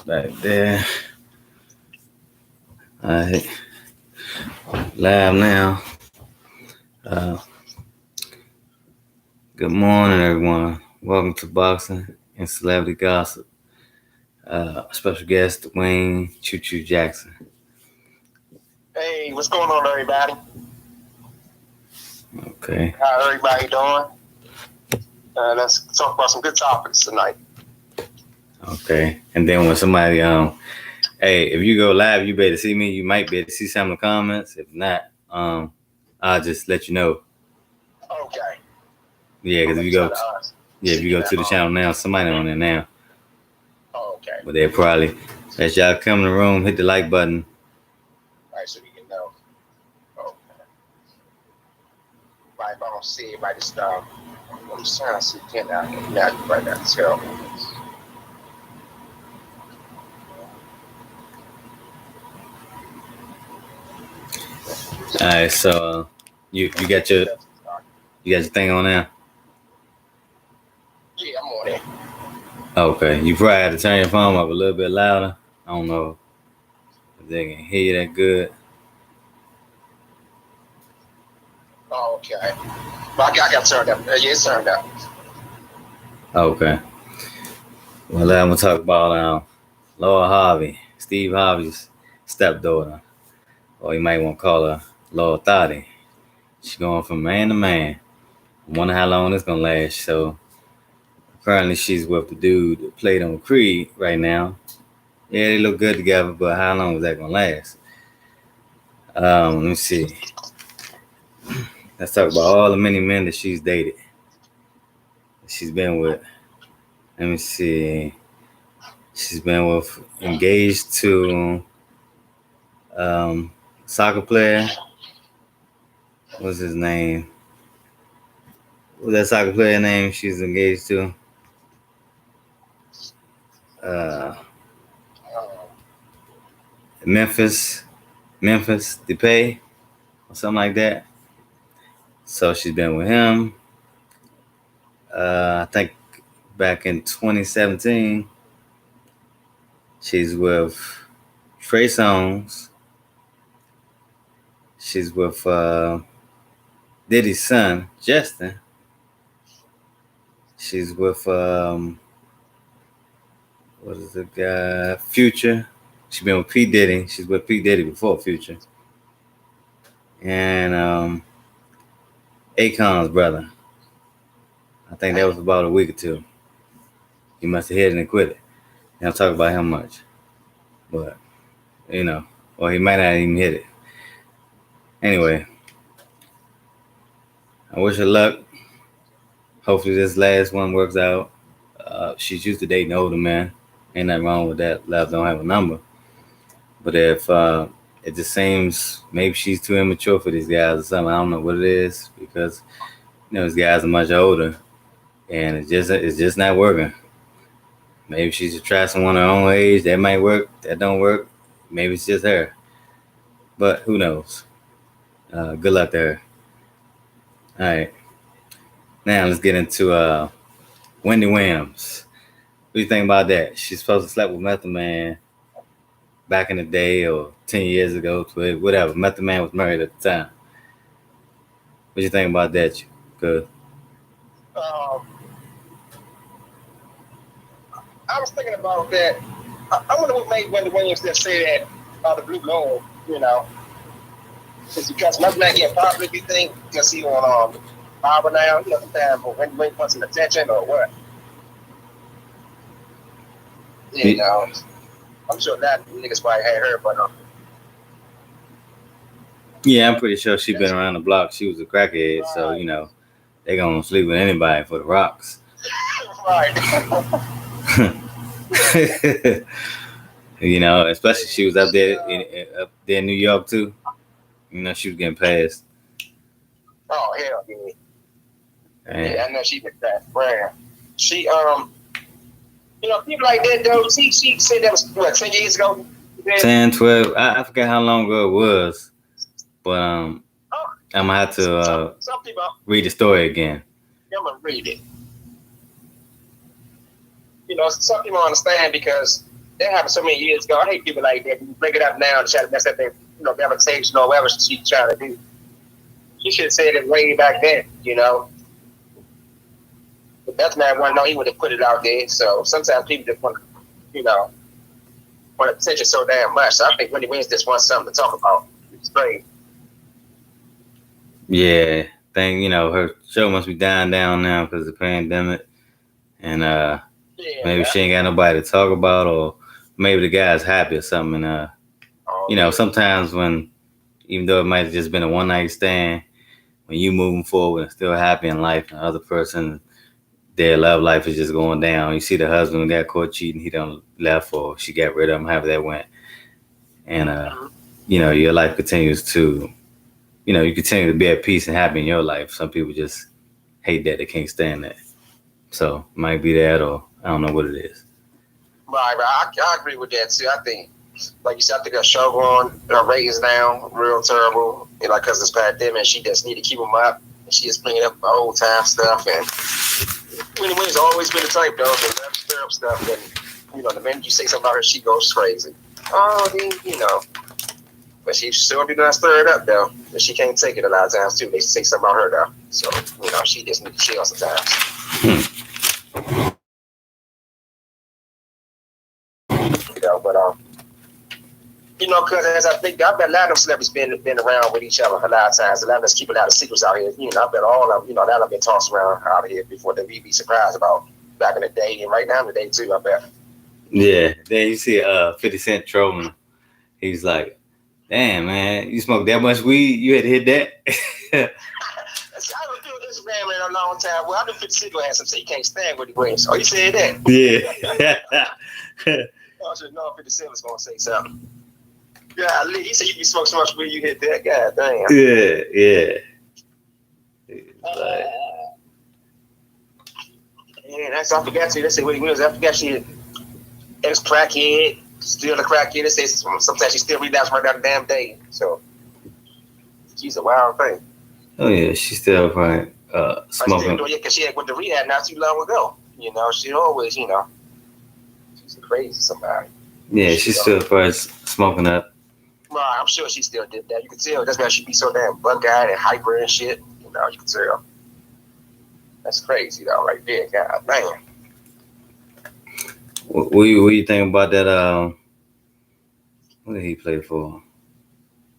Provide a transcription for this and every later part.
Back there. Alright. Live now. Good morning, everyone. Welcome to Boxing and Celebrity Gossip. Special guest Dwayne Choo Jackson. Hey, what's going on, everybody? Okay. How everybody doing? Let's talk about some good topics tonight. Okay. And then when somebody hey, if you go live, you better see me. You might be able to see some of the comments. If not, I'll just let you know. Okay. Yeah, because if you go to the channel now, somebody on there now. Okay. But they'll probably, as y'all come in the room, hit the like button. All right, so we can know. Okay. Right, if I don't see it, I just I'm just trying to see Ken out here. Yeah, right now. So. All right, so you got your thing on now? Yeah, I'm on it. Okay, you probably had to turn your phone up a little bit louder. I don't know if they can hear you that good. Oh, okay. But I got turned up. Yeah, it's turned up. Okay. Well, I'm gonna talk about Laura Harvey, Steve Harvey's stepdaughter, or you might want to call her Laura Thotty. She's going from man to man. I wonder how long it's gonna last. So apparently she's with the dude that played on Creed right now. Yeah, they look good together, but how long is that gonna last? Let me see. Let's talk about all the many men that she's dated. She's been with. Let me see. She's been with engaged to soccer player. What's his name? What's that soccer player name she's engaged to? Memphis Depay or something like that. So she's been with him. I think back in 2017, she's with Trey Songz. She's with Diddy's son, Justin. She's with what is the guy? Future. She's been with P. Diddy. She's with P. Diddy before Future. And Akon's brother. I think that was about a week or two. He must have hit it and quit it. And I'll talk about him much. But, or he might not even hit it. Anyway, I wish her luck. Hopefully this last one works out. She's used to dating older men. Ain't nothing wrong with that. Love don't have a number. But if it just seems maybe she's too immature for these guys or something. I don't know what it is because these guys are much older, and it's just not working. Maybe she should try someone her own age. That might work. That don't work. Maybe it's just her. But who knows? Good luck to her. All right. Now let's get into Wendy Williams. What do you think about that? She's supposed to sleep with Method Man back in the day or 10 years ago, 12, whatever. Method Man was married at the time. What do you think about that? Good. I was thinking about that. I wonder what made Wendy Williams just say that the blue moon, It's because Method Man getting popular, you think, because he on Barbara now, sometimes Wendy Williams wants some attention or what? I'm sure that niggas probably had her, but yeah, I'm pretty sure she been around the block. She was a crackhead, right. So they gonna sleep with anybody for the rocks. Right. Especially she was up there in New York too. She was getting passed. Oh hell yeah! Yeah, I know she been passed. Right. She people like that though. She said that was what 10 years ago. 10, 12. I forgot how long ago it was, but I'm gonna have to read the story again. I'm gonna read it. Some people understand because That happened so many years ago. I hate people like that. You bring it up now and try to mess up their, reputation or whatever she's trying to do. She should have said it way back then. But that's man want to know he would have put it out there. So sometimes people just want to, want attention so damn much. So I think Wendy Williams just wants something to talk about. It's great. Yeah, her show must be dying down now because of the pandemic, and maybe she ain't got nobody to talk about, or maybe the guy's happy or something. And sometimes when, even though it might have just been a one night stand, when you moving forward and still happy in life, and the other person, their love life is just going down. You see the husband got caught cheating, he done left, or she got rid of him, however that went, and your life continues to. You continue to be at peace and happy in your life. Some people just hate that. They can't stand that. So it might be that, or I don't know what it is. Right. I agree with that too. I think, like you said, I think her show going, her ratings down, real terrible. Because this pandemic, she just need to keep them up. And she is bringing up old time stuff. And Winnie Williams always been the type, though, to stir up stuff. And, the minute you say something about her, she goes crazy. Oh, then, But she sure be gonna stir it up though. But she can't take it a lot of times too. They say something about her though. So, she just need to chill sometimes. But because as I think, I bet a lot of them celebrities been around with each other a lot of times. A lot of us keep a lot of secrets out here. I bet all of them, that have been tossed around out here before that we'd be surprised about back in the day and right now in the day too, I bet. Yeah. Then you see 50 Cent trolling. He's like, damn, man, you smoked that much weed? You had to hit that? I don't do Instagram in a long time. Well, I do 50 Cent has some say you can't stand what he wears. Oh, you said that? Yeah. I should know 50 Cent was going to say something. Yeah, he said you be smoking so much weed, you hit that. God damn. Yeah. I forgot to. They say Wendy Williams. I forgot she ex-crackhead. Still a crackhead. They say sometimes she still relapse right down the damn day. So she's a wild thing. Oh yeah, she's still probably smoking. Because she went to rehab not too long ago. She always, she's crazy somebody. Yeah, she's still probably smoking up. Right, I'm sure she still did that. You can tell. That's why she be so damn bug-eyed and hyper and shit. You can tell. That's crazy though, right there. God damn. What do you think about that? What did he play for?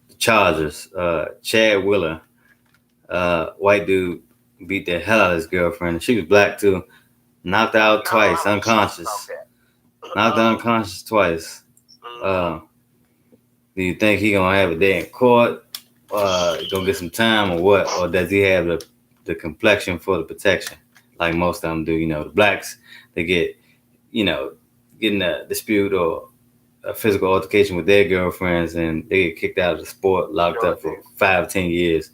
The Chargers. Chad Wheeler, white dude, beat the hell out of his girlfriend. She was black too. Knocked out twice, unconscious. Knocked out unconscious twice. Do you think he gonna have a day in court? Gonna get some time or what? Or does he have the complexion for the protection like most of them do? The blacks, they get, getting a dispute or a physical altercation with their girlfriends and they get kicked out of the sport, locked up for 5-10 years.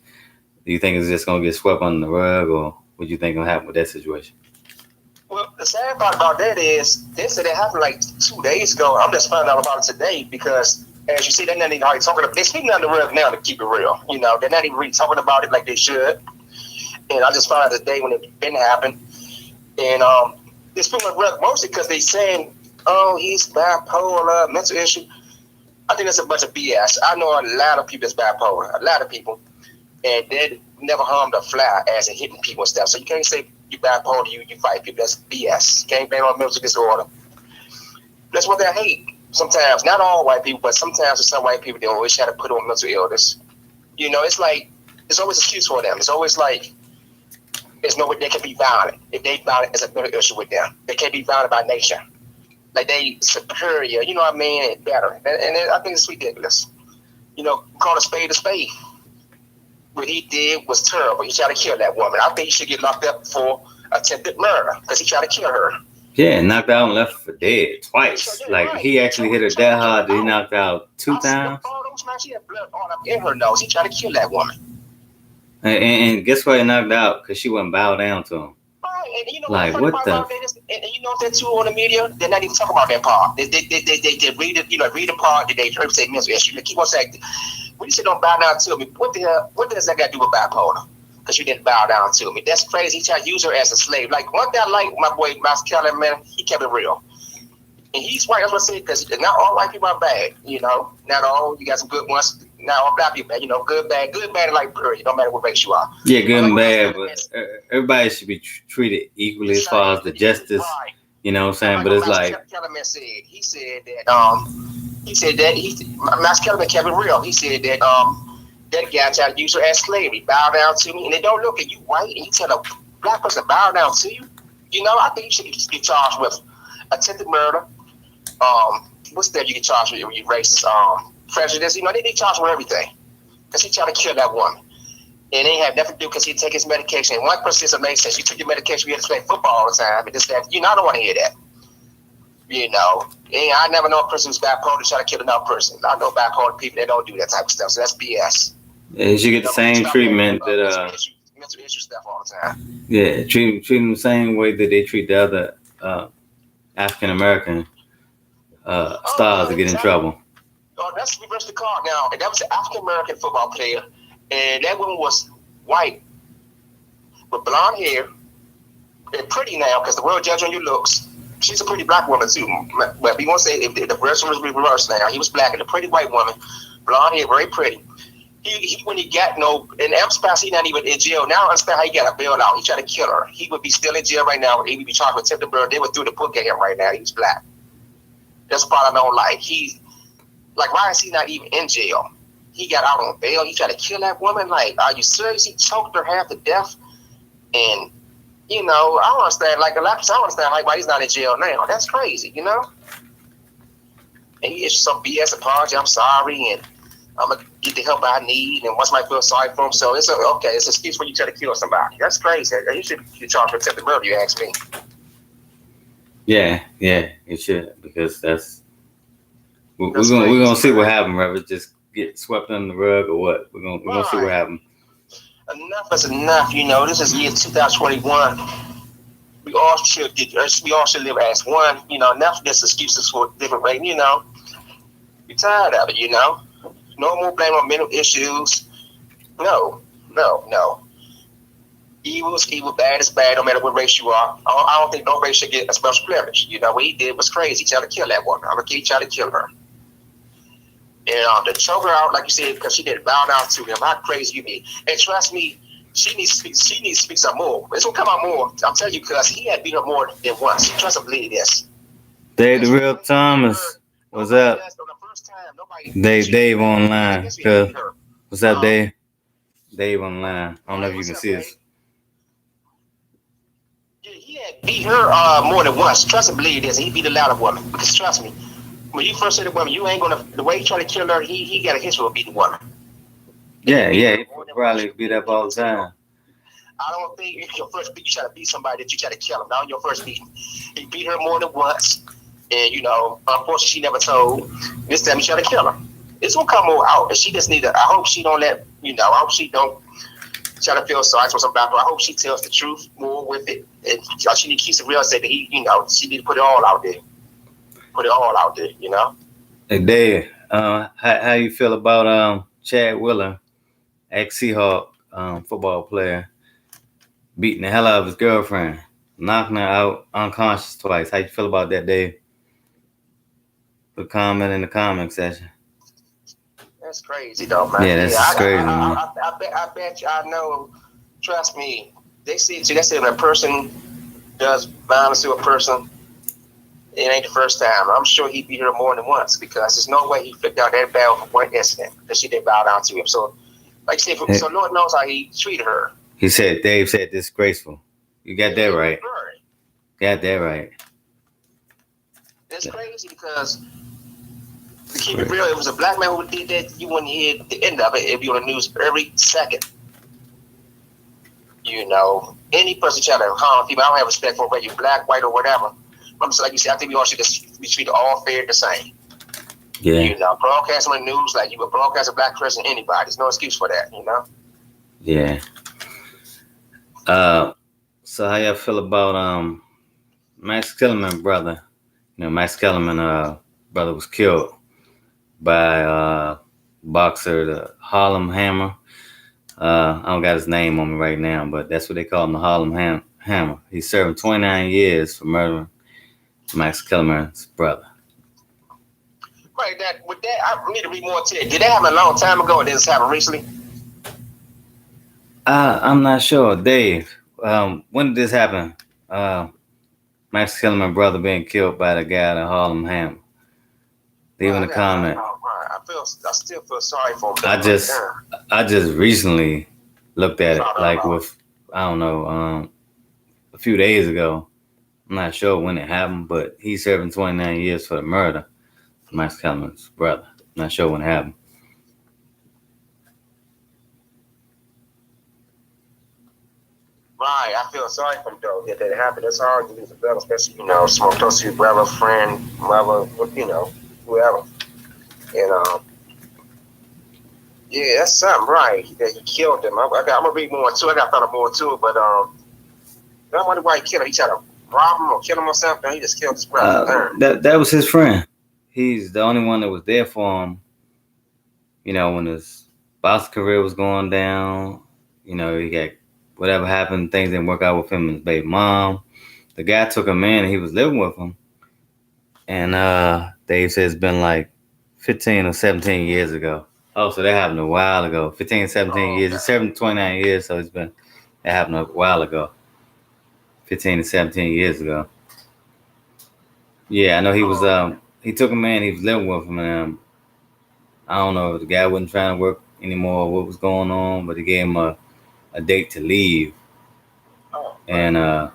Do you think it's just gonna get swept under the rug, or what do you think gonna happen with that situation? Well, the sad part about that is they said it happened like 2 days ago. I'm just finding out about it today because, as you see, they're not even already talking about. They're speaking on the rug now to keep it real. They're not even really talking about it like they should. And I just found out today when it didn't happen. And they're speaking on the rug mostly because they saying, "Oh, he's bipolar, mental issue." I think that's a bunch of BS. I know a lot of people that's bipolar, a lot of people, and they never harmed a fly as in hitting people and stuff. So you can't say you bipolar, you fight people. That's BS. You can't blame on mental disorder. That's what they hate. Sometimes, not all white people, but sometimes with some white people, they always try to put on mental illness. It's like, there's always an excuse for them. It's always like, there's no way they can be violent. If they violent, it's a mental issue with them. They can't be violent by nature. Like they superior, you know what I mean, and better. And I think it's ridiculous. Call a spade a spade. What he did was terrible. He tried to kill that woman. I think he should get locked up for attempted murder because he tried to kill her. Yeah, knocked out and left for dead twice. He actually hit her that hard that he knocked out 2 times. She had blood all up in her nose. He tried to kill that woman. And guess why he knocked out? Because she wouldn't bow down to him. Right, and what the? And that too on the media, they're not even talking about that part. They read it, read the part that they heard say mental issue. They keep on saying, when you say don't bow down to me, what the hell? What does that got to do with bipolar? Because you didn't bow down to me. That's crazy. He tried to use her as a slave. Like one thing I like my boy Mouse Kelly, man, he kept it real. And he's white. That's what I said, because not all white people are bad. Not all. You got some good ones. Not all black people bad. Good, bad, and like period. No matter what race you are. Yeah, good But like and what I bad, said, but everybody should be treated the equally as far same. as the justice. Right. You know what I'm saying? Like But what it's Max like, Kellerman said. Max Kellerman kept it real. He said that guy tried to use her as slavery. Bow down to me, and they don't look at you white, and you tell a black person to bow down to you. I think you should be charged with attempted murder. What's that you get charged with? You racist, prejudice. They charged with everything because he tried to kill that woman, and they had nothing to do because he take his medication. And one person says, "Amazing, sense. You took your medication. You had to play football all the time." And this, that. I don't want to hear that. And I never know a person who's bipolar to try to kill another person. I know bipolar people that don't do that type of stuff. So that's BS. yeah, you should get the same Stop that treatment that mental issue stuff all the time. yeah, treat them the same way that they treat the other African American stars that get in Exactly. trouble. Let's reverse the card now. And that was an African American football player, and that woman was white with blonde hair and pretty now because the world judge on your looks. She's a pretty black woman too. But we won't say if the version was reversed now. He was black and a pretty white woman, blonde hair, very pretty. He when he got and I'm surprised he's not even in jail now. I understand how he got a bail out. He tried to kill her. He would be still in jail right now. He would be charged with attempted murder. They would throw the book at him right now. He was black. That's the part I don't like. Why is he not even in jail? He got out on bail. He tried to kill that woman. Like, are you serious? He choked her half to death. And, I don't understand. Like, a lot of people, I don't understand why he's not in jail now. That's crazy, And he issued some BS apology. I'm sorry. And I'm going to get the help I need. And once I feel sorry for him. So it's okay. It's an excuse when you try to kill somebody. That's crazy. You should be charged with attempted murder, you ask me. Yeah, it should, because we're gonna see what happens. Whether it just get swept under the rug or what. We're gonna see what happens. Enough is enough. This is year 2021. We all should live as one. Enough of this excuses for different way. We're tired of it. No more blame on mental issues. No. Evil is evil, bad is bad, no matter what race you are. I don't think no race should get a special privilege. What he did was crazy. He tried to kill that woman. He tried to kill her. And to choke her out, like you said, because she didn't bow down to him. How crazy you be? And trust me, she needs to speak some more. It's gonna come out more. I'm telling you, because he had beat her more than once. Trust and believe this. Dave the Real Thomas, what's up? Dave online. What's up, Dave? Dave online. I don't know if you can see us. He had beat her more than once. Trust and believe this. He beat a lot of women. Because trust me, when you first said the woman, you ain't gonna. The way he tried to kill her, he got a history of beating women. Yeah, he probably beat up all the time. I don't think if your first beat, you try to beat somebody that you try to kill him. Now your first beat, he beat her more than once, and unfortunately, she never told. This time he tried to kill her. It's gonna come more out, and she just need to. I hope she don't let. I hope she don't try to feel sorry for somebody. I hope she tells the truth more with it, and she need to keep it real. Say that she need to put it all out there. Put it all out there. Hey, Dave, how you feel about Chad Wheeler, ex-Seahawk football player, beating the hell out of his girlfriend, knocking her out unconscious twice? How you feel about that, Dave? Put a comment in the comment section. That's crazy, though, man. Yeah, that's crazy, man. I bet you. I know. Trust me. They say when a person does violence to a person, it ain't the first time. I'm sure he beat her more than once, because there's no way he flipped out that bad for one incident that she didn't bow down to him. So, like I said, so Lord knows how he treated her. Dave said disgraceful. You got that right. Got that right. It's crazy because, to keep it real, if it was a black man who did that, you wouldn't hear the end of it. It'd be on the news every second. Any person trying to harm people, I don't have respect for whether you're black, white, or whatever. Like you said, I think we all should just be treated all fair the same. Yeah. Broadcast on the news like you would broadcast a black person, anybody. There's no excuse for that, Yeah. So how y'all feel about Max Kellerman brother? Max Kellerman brother was killed by boxer the Harlem Hammer. I don't got his name on me right now, but that's what they call him, the Harlem Hammer. He's serving 29 years for murdering Max Kellerman's brother. Right, that with that, I need to read more to it. Did that happen a long time ago, or did this happen recently? I'm not sure, Dave. When did this happen? Uh, Max Kellerman's brother being killed by the guy at Harlem Ham. Leaving Right, a comment. right. I still feel sorry for him I though. Like, just, I just recently looked at it, found out like about with, I don't know, a few days ago. I'm not sure when it happened, but he's serving 29 years for the murder of Max Kellerman's brother. Not sure when it happened. right. I feel sorry for him though. That happened. It's hard to lose a brother, especially someone close to your brother, friend, mother, whoever. And yeah, that's something, right? That he killed him. I'm gonna read more too. I got to find more too, but I wonder why he killed him. He tried to rob him or kill him or something. He just killed his brother. That was his friend. He's the only one that was there for him. When his box career was going down. He got whatever happened, things didn't work out with him and his baby mom. The guy took him in and he was living with him. And Dave said it's been like 15 or 17 years ago. Oh, so that happened a while ago. 15, 17 years. He's serving 29 years, so that happened a while ago. 15 to 17 years ago. Yeah, I know he took him in, he was living with him, and I don't know if the guy wasn't trying to work anymore or what was going on, but he gave him a date to leave. And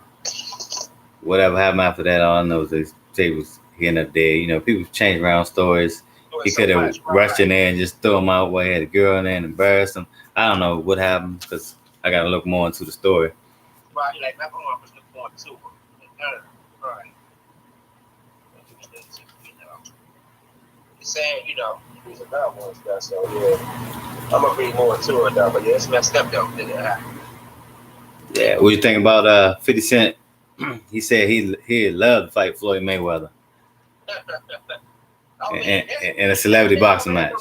whatever happened after that, all I know is he ended up dead. People change around stories. He could have rushed in there and just threw him out while he had a girl in there and embarrassed him. I don't know what happened because I got to look more into the story. Right, like my mom was looking for too. Right. He's saying, he's a bad one stuff, so yeah. I'm gonna read more to it though, but yeah, it's messed up though. Yeah, what you think about 50 Cent? He said he'd love to fight Floyd Mayweather in a celebrity boxing match.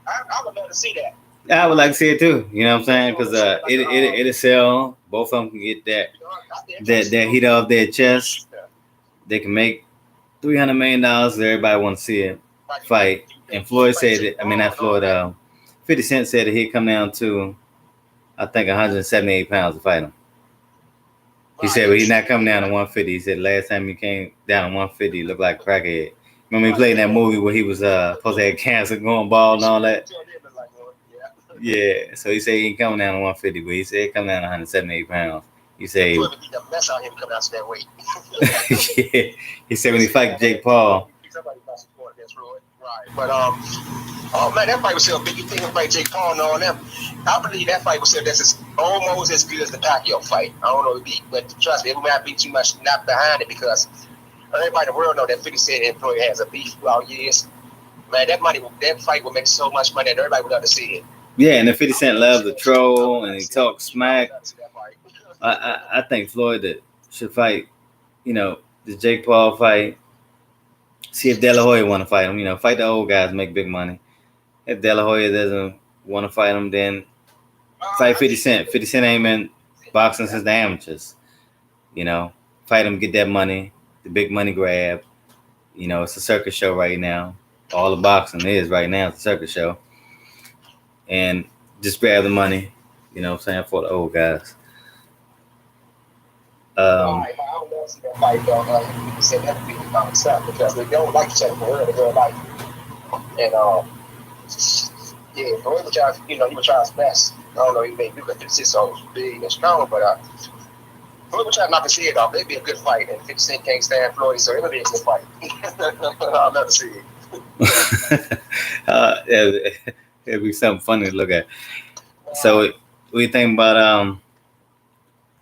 I would love to see that. I would like to see it too. You know what I'm saying? Because it'll sell. Both of them can get that heat off their chest. They can make $300 million. Everybody want to see it fight. And Floyd said that. I mean, not Floyd. 50 Cent said that he'd come down to, I think, 178 pounds to fight him. He said, but he's not coming down to 150. He said last time he came down to 150, he looked like a crackhead. Remember he played in that movie where he was supposed to have cancer, going bald and all that? Yeah. So he said he ain't coming down to 150, but he said he coming down to 178 pounds. He said, the mess out of him coming out to that weight. yeah. He said when he fight Jake Paul. Right. But oh man, that fight was still big. You think about Jake Paul and all them? I believe that fight was still almost as good as the Pacquiao fight. I don't know if it be, but trust me, it might be too much not behind it because everybody in the world know that 50 Cent and Floyd has a beef throughout years. Man, that fight will make so much money and everybody would love to see it. Yeah, and the 50 Cent loves to troll and he talks smack. I think Floyd should fight, the Jake Paul fight. See if De La Hoya want to fight him. Fight the old guys, make big money. If De La Hoya doesn't want to fight him, then fight 50 Cent. 50 Cent ain't been boxing since the amateurs. Fight him, get that money, the big money grab. It's a circus show right now. All the boxing is right now. It's a circus show. And just grab the money, for the old guys. I don't know see that fight though. People say that be by himself because they don't like each other for real. They don't like and yeah, Floyd would try, he would try his best. I don't know, he may do that 50 so big and strong, but Floyd would try not to see it off. It'd be a good fight, and 50 Cent can't stand Floyd, so it'll be a good fight. I'd love to see it. It'd be something funny to look at. So, what do you think about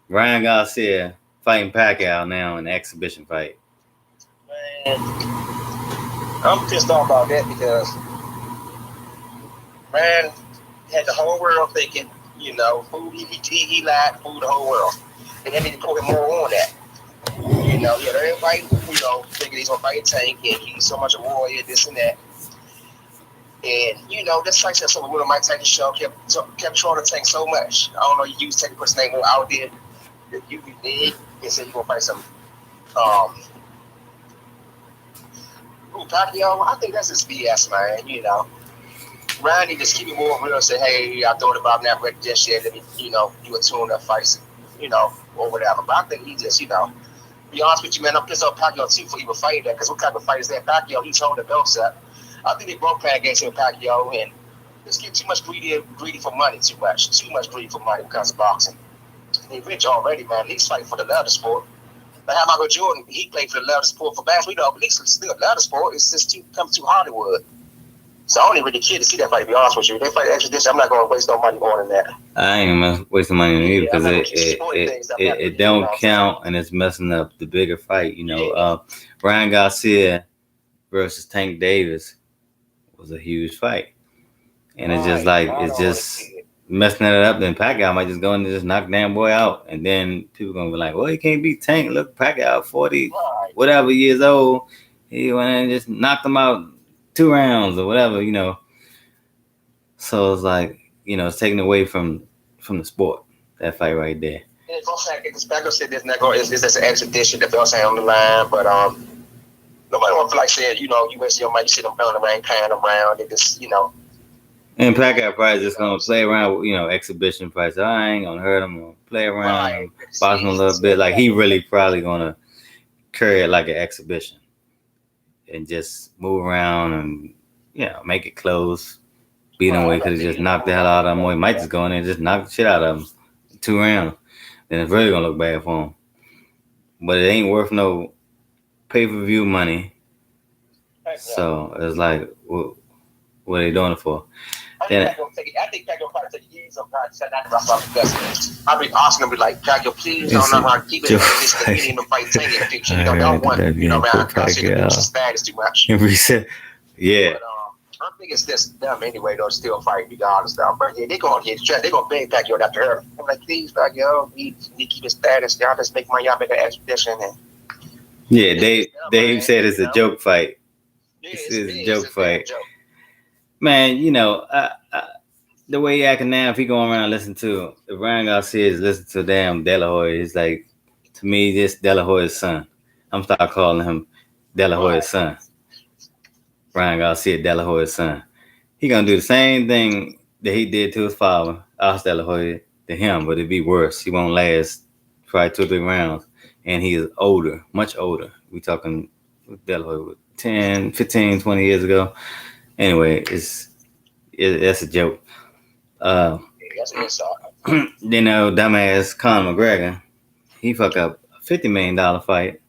Ryan Garcia fighting Pacquiao now in an exhibition fight? Man, I'm pissed off about that because Ryan had the whole world thinking, he lied, fooled the whole world. And they need to put him more on that. Everybody, thinking he's gonna fight Tank and he's so much a warrior, this and that. And that's like that. So when Mike Tyson show kept trying to Tank so much. I don't know, you used Tank person's name out there that you did and said you gonna fight some Who, Pacquiao? I think that's just BS, man. Ryan need to keep it more real and say, hey, I thought about that ready just yet. Let me, do a tune-up fight, or whatever. But I think he just, be honest with you, man, I'm pissed off Pacquiao too for even fighting that, because what kind of fight is that? Pacquiao, he's holding the belts up. I think they both playing against him, Pacquiao, and just get too much greedy for money, too much greedy for money when it comes to boxing. They rich already, man. He's fighting for the love of the sport. Like how Michael Jordan, he played for the love of the sport for basketball. But at least it's still love of the sport. It's just comes to Hollywood. So I don't even really care to see that fight, to be honest with you. They fight extradition. I'm not going to waste no money more than that. I ain't wasting money on it either, because it don't count, and it's messing up the bigger fight. Ryan Garcia versus Tank Davis was a huge fight, and it's just like messing it up. Then Pacquiao might just go in and just knock damn boy out, and then people gonna be like, "Well, he can't beat Tank. Look, Pacquiao 40 whatever years old. He went in and just knocked him out 2 rounds or whatever." So it's like, it's taken away from the sport, that fight right there. Yeah, Pacquiao said this, it's just an exhibition. The belt's on the line, but nobody want to feel like saying, you waste your money, you sit them on the ring, paying around, and just, And Pacquiao probably just gonna play around with, exhibition fights. I ain't gonna hurt him. I'm gonna play around, and box him a little bit. Like, he really probably gonna carry it like an exhibition and just move around and make it close. Beat him away, could have just knocked the hell out of him. Or he might just go in there and just knock the shit out of him 2 rounds. Then it's really gonna look bad for him. But it ain't worth no pay-per-view money. So it's like, what are they doing it for? I think Pacquiao probably take years sometimes. I'll be asking him, be like, Pacquiao, please don't know how to keep it. Just the meeting, the fight, take it, picture. Don't want, around the status too much. Yeah. But, I think it's just them anyway, though, still fighting, regardless. But yeah, they're going to get trapped. They're going to beg Pacquiao after her. I'm like, please, Pacquiao, we keep his status. Y'all just make money, y'all make an expedition. And yeah, Dave said it's a joke fight. It's a joke fight. Man, the way he acting now, if he going around listening to, if Ryan Garcia is listening to damn De La Hoya, it's like, to me, this De La Hoya's son. I'm start calling him De La Hoya's son. Ryan Garcia, De La Hoya's son. He gonna do the same thing that he did to his father, Oscar De La Hoya, to him, but it'd be worse. He won't last probably 2 or 3 rounds. And he is older, much older. We talking De La Hoya 10, 15, 20 years ago. Anyway, that's a joke. That's an insult. Dumbass Conor McGregor, he fuck up a $50 million fight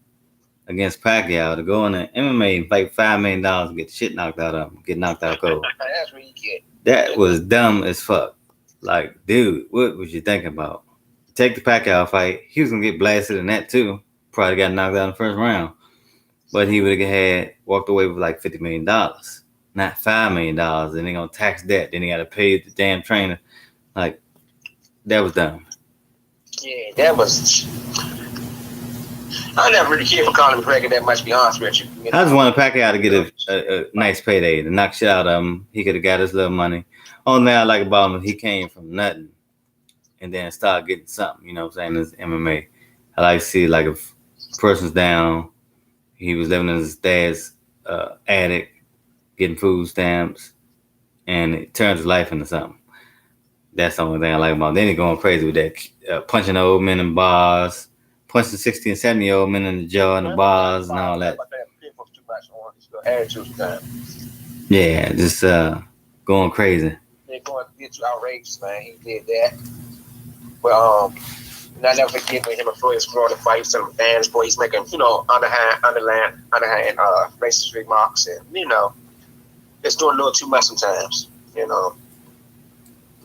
against Pacquiao to go in the MMA and fight $5 million and get the shit knocked out of him, get knocked out cold. That's what you get. That was dumb as fuck. Like, dude, what was you thinking about? Take the Pacquiao fight. He was gonna get blasted in that too. Probably got knocked out in the first round, but he would have walked away with like $50 million, not $5 million. Then they gonna tax that. Then he got to pay the damn trainer. Like, that was dumb. Yeah, that was. I never really cared for Conor McGregor that much, to be honest with you. I just wanted Pacquiao to get a nice payday, to knock shit out of him. He could have got his little money. Only thing I like about him, he came from nothing and then started getting something, you know what I'm saying, this MMA. I like to see, like, if a person's down, he was living in his dad's attic, getting food stamps, and it turns his life into something. That's the only thing I like about him. Then he going crazy with that, punching old men in bars, punching 60 and 70-year-old men in the jaw and the bars and all that. Yeah, just going crazy. They're going to get you outrageous, man. He did that. But and I never forget when him and Floyd Florida fight some fans, boy, he's making, underhand racist remarks, and it's doing a little too much sometimes.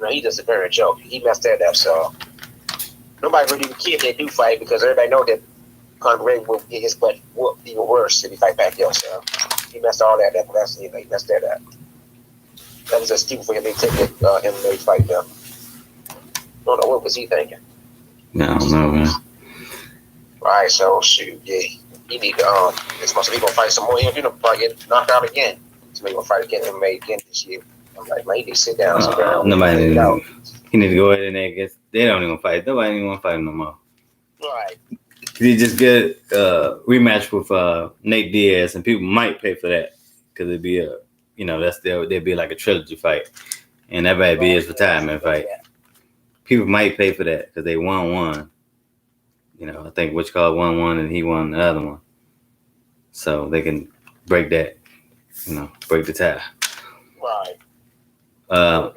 He just a very joke. He messed that up, so nobody really cared if they do fight, because everybody know that Conor McGregor will get his butt whooped even worse if he fight Pacquiao. So he messed all that up. He messed that up. That was just stupid for him to take the MMA fight though. Don't know what was he thinking. No, I don't know, man. Right, so shoot, yeah. He need to it's supposed to be gonna fight some more. Probably get knocked out again. So he gonna fight again MMA again this year. I'm like, man, he need to sit down. Nobody he need to go ahead and they don't even fight. Nobody even want to fight him no more. Right. He just get a rematch with Nate Diaz, and people might pay for that. because it'd be a, there'd be like a trilogy fight, and that might be his retirement fight. People might pay for that because they won one. I think Which Call won one and he won the other one, so they can break that, break the tie. Right. Uh,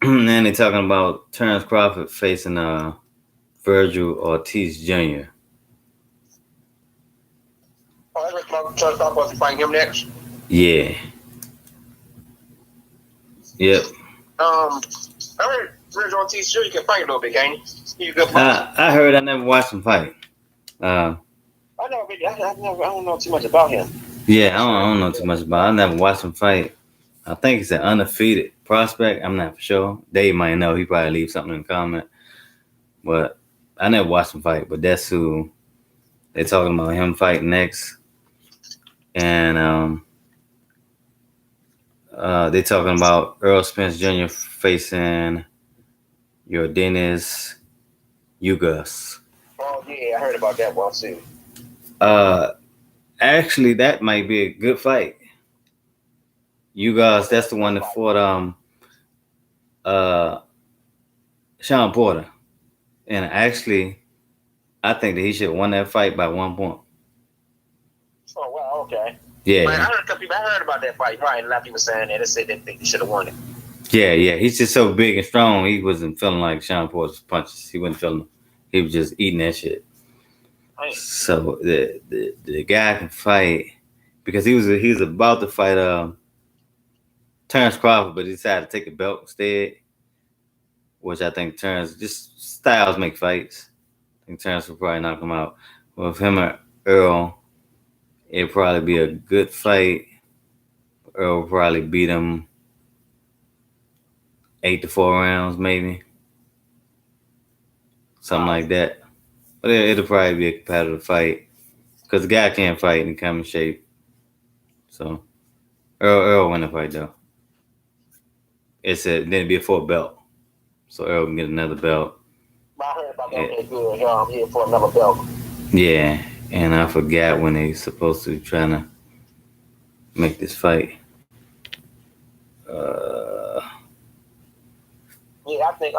and they talking about Terrence Crawford facing Virgil Ortiz Jr. Oh, that's what Charles Crawford fighting him next. Yeah. Yep. I heard Virgil Ortiz Jr. can fight a little bit, can he? He's a good fighter. I heard. I never watched him fight. I don't know too much about him. Yeah, I don't know too much about. I never watched him fight. I think he's an undefeated prospect. I'm not for sure. Dave might know. He probably leave something in the comment. But I never watched him fight. But that's who they're talking about him fighting next. And they're talking about Earl Spence Jr. facing your Dennis Ugas. Oh yeah, I heard about that one too. Actually, that might be a good fight. Ugas, that's the one that fought uh Sean Porter. And actually, I think that he should have won that fight by 1 point. Oh wow, okay. Yeah. Man, I heard a couple people. I heard about that fight. Right, a lot of people saying that. They said they think he should have won it. Yeah. He's just so big and strong. He wasn't feeling like Sean Porter's punches. He wasn't feeling them. He was just eating that shit. Right. So the guy can fight because he was about to fight Terrence Crawford, but he decided to take a belt instead, which I think Terrence, just styles make fights. I think Terrence will probably knock him out. Well, if him or Earl, it'd probably be a good fight. Earl will probably beat him 8-4 rounds, maybe. Something like that. But it'll probably be a competitive fight because the guy can't fight and come in shape. So Earl win the fight though. Then it'd be a full belt, so Earl can get another belt. I heard about that. Good. I'm here for another belt. Yeah, and I forgot when they supposed to be trying to make this fight. Yeah, I think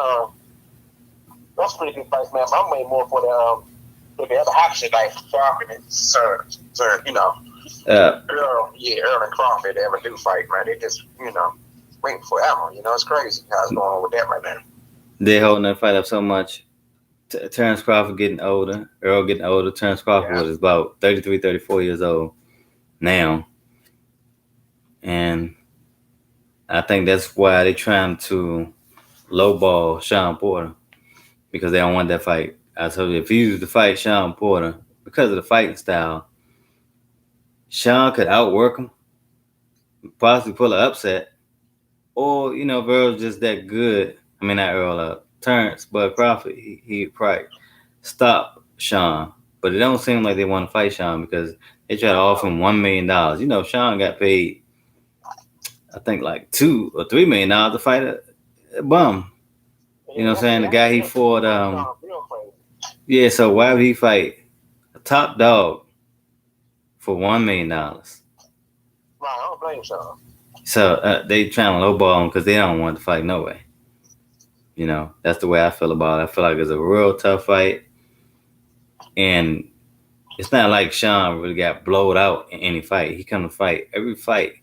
that's pretty good fights, man. I'm way more for the other option, like Crawford and Sir, Earl and Crawford ever do fight, man. They just, waiting forever. It's crazy how it's going on with that right now. They're holding that fight up so much. Terrence Crawford getting older, Earl getting older. Terrence Crawford was about 33, 34 years old now. And I think that's why they're trying to lowball Sean Porter because they don't want that fight. I told you, if he used to fight Sean Porter, because of the fighting style, Sean could outwork him, possibly pull an upset. Or, if Earl's just that good, I mean, not Earl, Terrence, but Crawford, he probably stop Sean. But it don't seem like they want to fight Sean because they try to offer him $1 million. Sean got paid, I think, like $2 or $3 million to fight a bum. You know what I'm saying? The guy he fought, yeah, so why would he fight a top dog for $1 million? Right, I don't blame Sean. So they trying to lowball him because they don't want to fight no way. That's the way I feel about it. I feel like it's a real tough fight. And it's not like Sean really got blowed out in any fight. He come to fight every fight.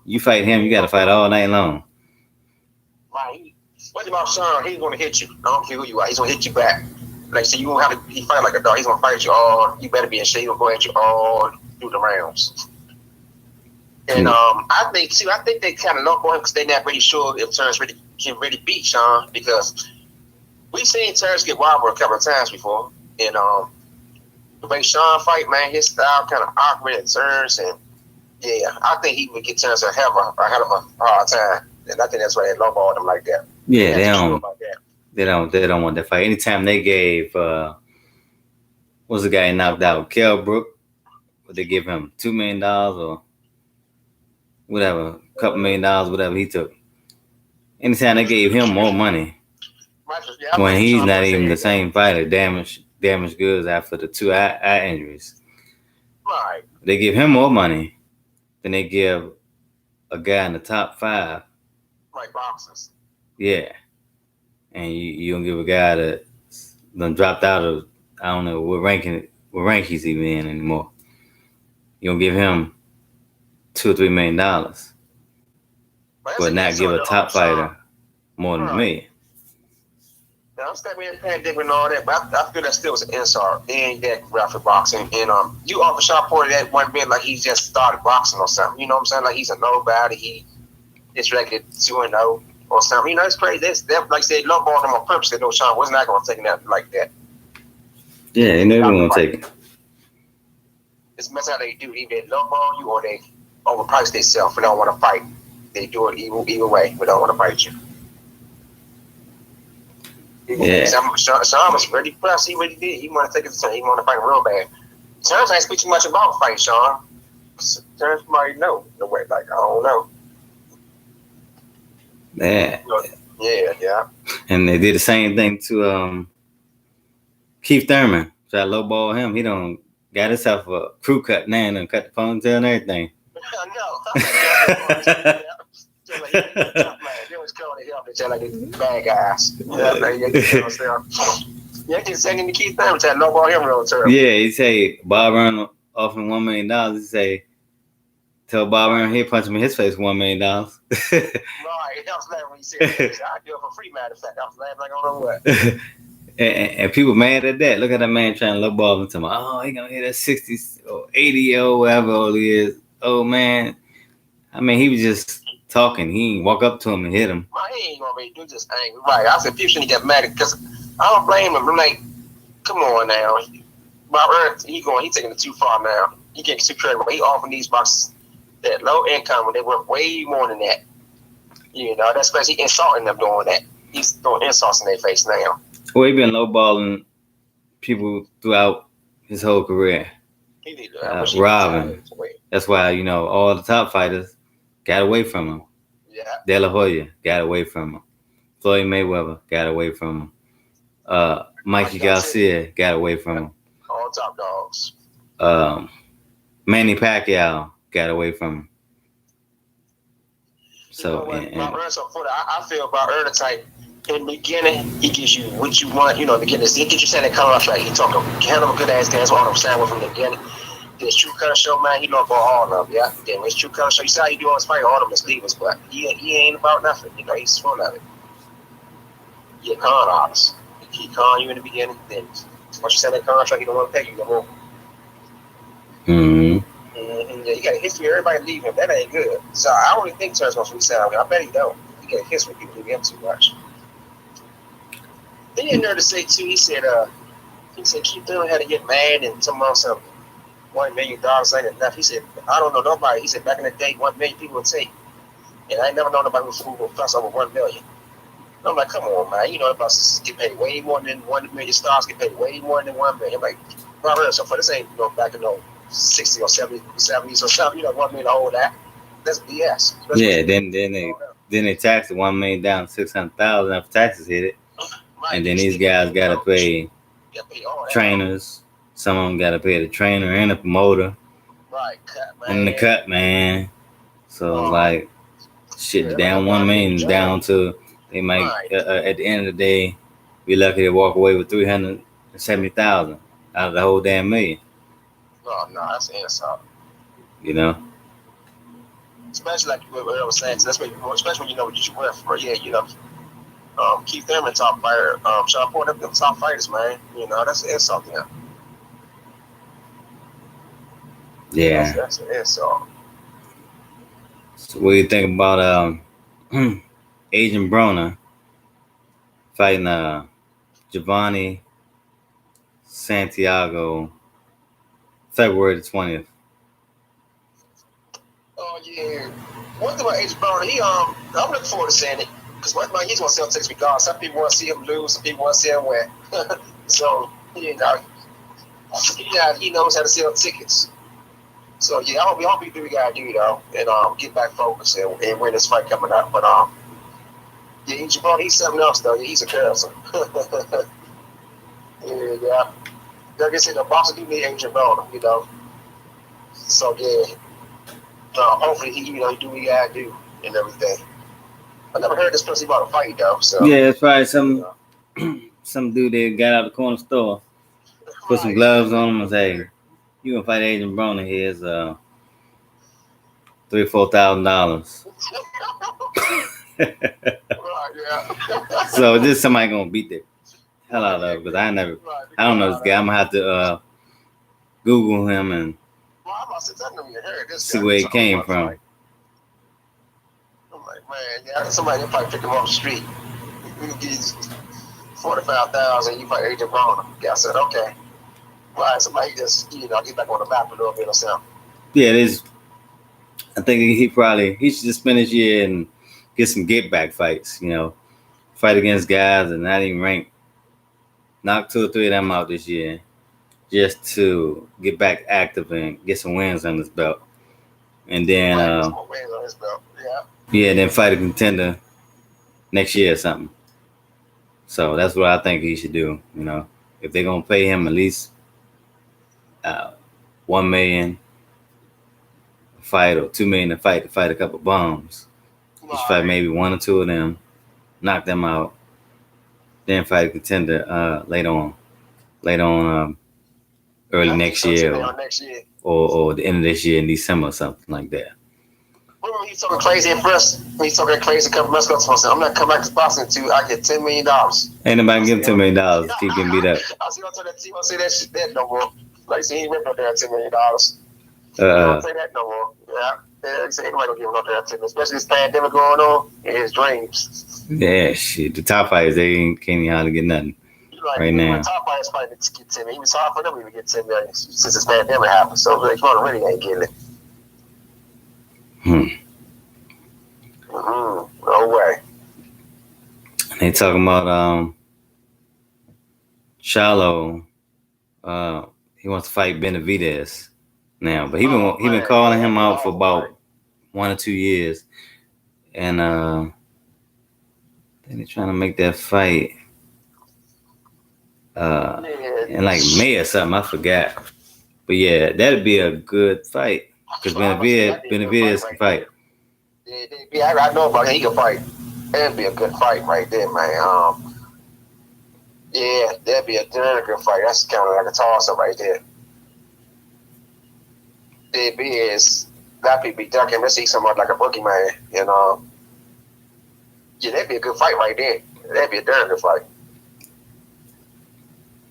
You fight him, you got to fight all night long. Right. What about Sean? He's going to hit you. I don't care who you are. He's going to hit you back. Like, so you won't have to. He fight like a dog. He's going to fight you all. You better be in shape. He's going to go at you all through the rounds. And I think they kind of low for him because they're not really sure if Terrence can really beat Sean because we've seen Terrence get wobbled a couple of times before. And the way Sean fight, man, his style kind of awkward at turns, and yeah, I think he would get Terrence a hell of a hard time. And I think that's why they lowballed him like that. Yeah, they don't want that fight. Anytime they gave what was the guy knocked out, Kell Brook, would they give him $2 million or whatever, a couple $1 million, whatever he took. Anytime they gave him more money, when he's not even the same fighter, damaged goods after the 2 eye injuries. Right. They give him more money then they give a guy in the top 5. Like boxers. Yeah, and you don't give a guy that done dropped out of, I don't know what rank he's even in anymore. You don't give him $2 or $3 million, But that's but not against give some of a the top Sean. fighter more than a Right. million. Now, I'm still being pandemic and all that, but I feel that still was an insult. He ain't that rough for boxing. And you offer Sean Porter that one bit like he just started boxing or something. You know what I'm saying? Like he's a nobody. He is record 2-0 or something. You know, it's crazy. That like I said, lowball him on purpose. They know Sean was not going to take that like that. Yeah, they never gonna take it. It's mess how they do. Either they lowball you or they overprice themselves and don't want to fight. They do it either way, but don't want to fight you. Yeah. Sean was ready to see what he did. He want to take his turn. He want to fight real bad. Terrence ain't speak too much about fighting, Sean. Terrence might know the way. Like, I don't know. Yeah. Yeah. And they did the same thing to Keith Thurman. Try to lowball him. He don't got himself a crew cut now and cut the ponytail and everything. I know. They was calling him to tell like these bad guys. Yeah, just sending the Keith Thurman to lowball him real terrible. Yeah, he say Bob Arnold offering $1 million. He say, tell Bob Arnold he'll punch him in his face $1 million. Right, I was laughing when he said that. I do it for free, matter of fact. I was laughing like I don't know what. and people mad at that. Look at that man trying to lowball him to him. Oh, he gonna hit that 60 or 80 or whatever old he is. Oh man. I mean, he was just talking. He ain't walk up to him and hit him. Well, he ain't gonna be do just angry. Right. I said people shouldn't get mad because I don't blame him. I'm like, come on now. Bob Earth, he taking it too far now. He getting too crazy. He offering these boxes that low income when they worth way more than that. You know, that's because he insulting them doing that. He's throwing insults in their face now. Well, he been lowballing people throughout his whole career. He need robbing. That's why, you know, all the top fighters got away from him. Yeah. De La Hoya got away from him. Floyd Mayweather got away from him. Mikey Garcia got away from him. All top dogs. Manny Pacquiao got away from him. So, I feel about Erda type. In the beginning, he gives you what you want. You know, he gets you saying that contract. He talking kind of a good ass dance on him saying from the beginning. This True Color Show, man, he know about all of them. Yeah, then when it's True Color Show, you see how he do on his fight, all of them is leavers, but he ain't about nothing. You know, he's full of it. He a con artist. He con you in the beginning, then once you sign that contract, he don't want to pay you no more. Yeah, you got a history. Everybody leave him. That ain't good. So I don't really think Terrence wants to resign. I bet he don't. He got a history. People leave him too much. Then he had nerve to say too. He said Keith Thurman had to get mad and talking about some $1 million ain't enough. He said, I don't know nobody. He said back in the day, 1 million people would take, and I ain't never known nobody who would fuss over 1 million. And I'm like, come on, man. You know, about get paid way more than 1 million. Stars get paid way more than 1 million. I'm like, Robert, so for this ain't back in the 60s or 70s or something. You know, 1 million all that. That's BS. Yeah, then they taxed the 1 million down to 600,000 after taxes hit it. Right. And then these guys got to pay trainers. Some of them got to pay the trainer and the promoter. Right, cut, man. And the cut, man. So it's like, shit, down 1 million down to, they might, at the end of the day, be lucky to walk away with 370,000 out of the whole damn million. Oh, no, that's an insult. You know? Especially like what I was saying, that's what, especially when you know what you're worth for. Yeah, you know, Keith Thurman top fighter, Sean Porter, them top fighters, man. You know, that's an insult, yeah. Yeah. That's an insult. So what do you think about Adrian Broner fighting Giovanni Santiago February the 20th? Oh yeah. One thing about Adrian Broner, I'm looking forward to seeing it. Because one thing he's gonna sell tickets regardless. Some people want to see him lose, some people want to see him win. So you know, he knows how to sell tickets. So yeah, I hope he do what we gotta do though, and get back focused and win this fight coming up. But yeah, Adrian Broner, he's something else though. Yeah, he's a character. Yeah. Like I said, the boxer do need Adrian Broner, you know. So yeah, Hopefully he, do what he gotta do and everything. I never heard this person about a fight though. So Yeah, it's probably you some know, some dude that got out the corner store, put some right? gloves on him, and say, "You gonna fight Agent Broner? Here's $3,000 or $4,000." Right, yeah. So just somebody gonna beat the hell out of because Right, I the don't know this crowd. guy. I'm gonna have to Google him and Well, I must have never even heard this see guy where he talking came about a from. fight. I'm like, man, yeah, somebody will probably pick him off the street. We can get 45,000. You fight Agent Brown. Yeah, I said, okay. Right, somebody just get back on the map a little bit or something. Yeah, it is. I think he should just spend his year and get some get back fights. Fight against guys that not even ranked. Knock 2 or 3 of them out this year just to get back active and get some wins on his belt. And then, Right, get some more wins on his belt. Yeah. yeah, then fight a contender next year or something. So that's what I think he should do. If they're gonna pay him at least uh, 1 million a fight or 2 million to fight a couple bombs, he should fight Right. maybe 1 or 2 of them, knock them out, then fight a contender later on, early I think next so too. year They or, on next year. or or the end of this year in December or something like that. Remember he's talking crazy at first. He's talking crazy a couple months ago. So I'm not coming back to Boston until I get $10 million. Ain't nobody can give him $2 million I to keep getting beat up. see don't tell that team. I say that shit that no more. Like see, he ain't ripping up there $10 million. You Uh, don't say that no more. Yeah. Yeah, he said anybody gonna give him up there $10 million, especially this pandemic going on in his dreams. yeah, shit. The top fighters can't even hardly get nothing Like right even now. when top fighters fighting to get 10 million, it's hard for them to even get 10 million since this pandemic happened. So like, really ain't getting it. Hmm. No way. They talking about Charlo. He wants to fight Benavidez now, but he been calling him out for about 1 or 2 years, and they're trying to make that fight in like May or something. I forgot, but yeah, that'd be a good fight because Benavidez can fight. Yeah, I know about it. He can fight. That'd be a good fight right there, man. Yeah, that'd be a damn good fight. That's kind of like a toss up right there. It is that people be ducking. Let's see somebody like a boogeyman, Yeah, that'd be a good fight right there. That'd be a damn good fight.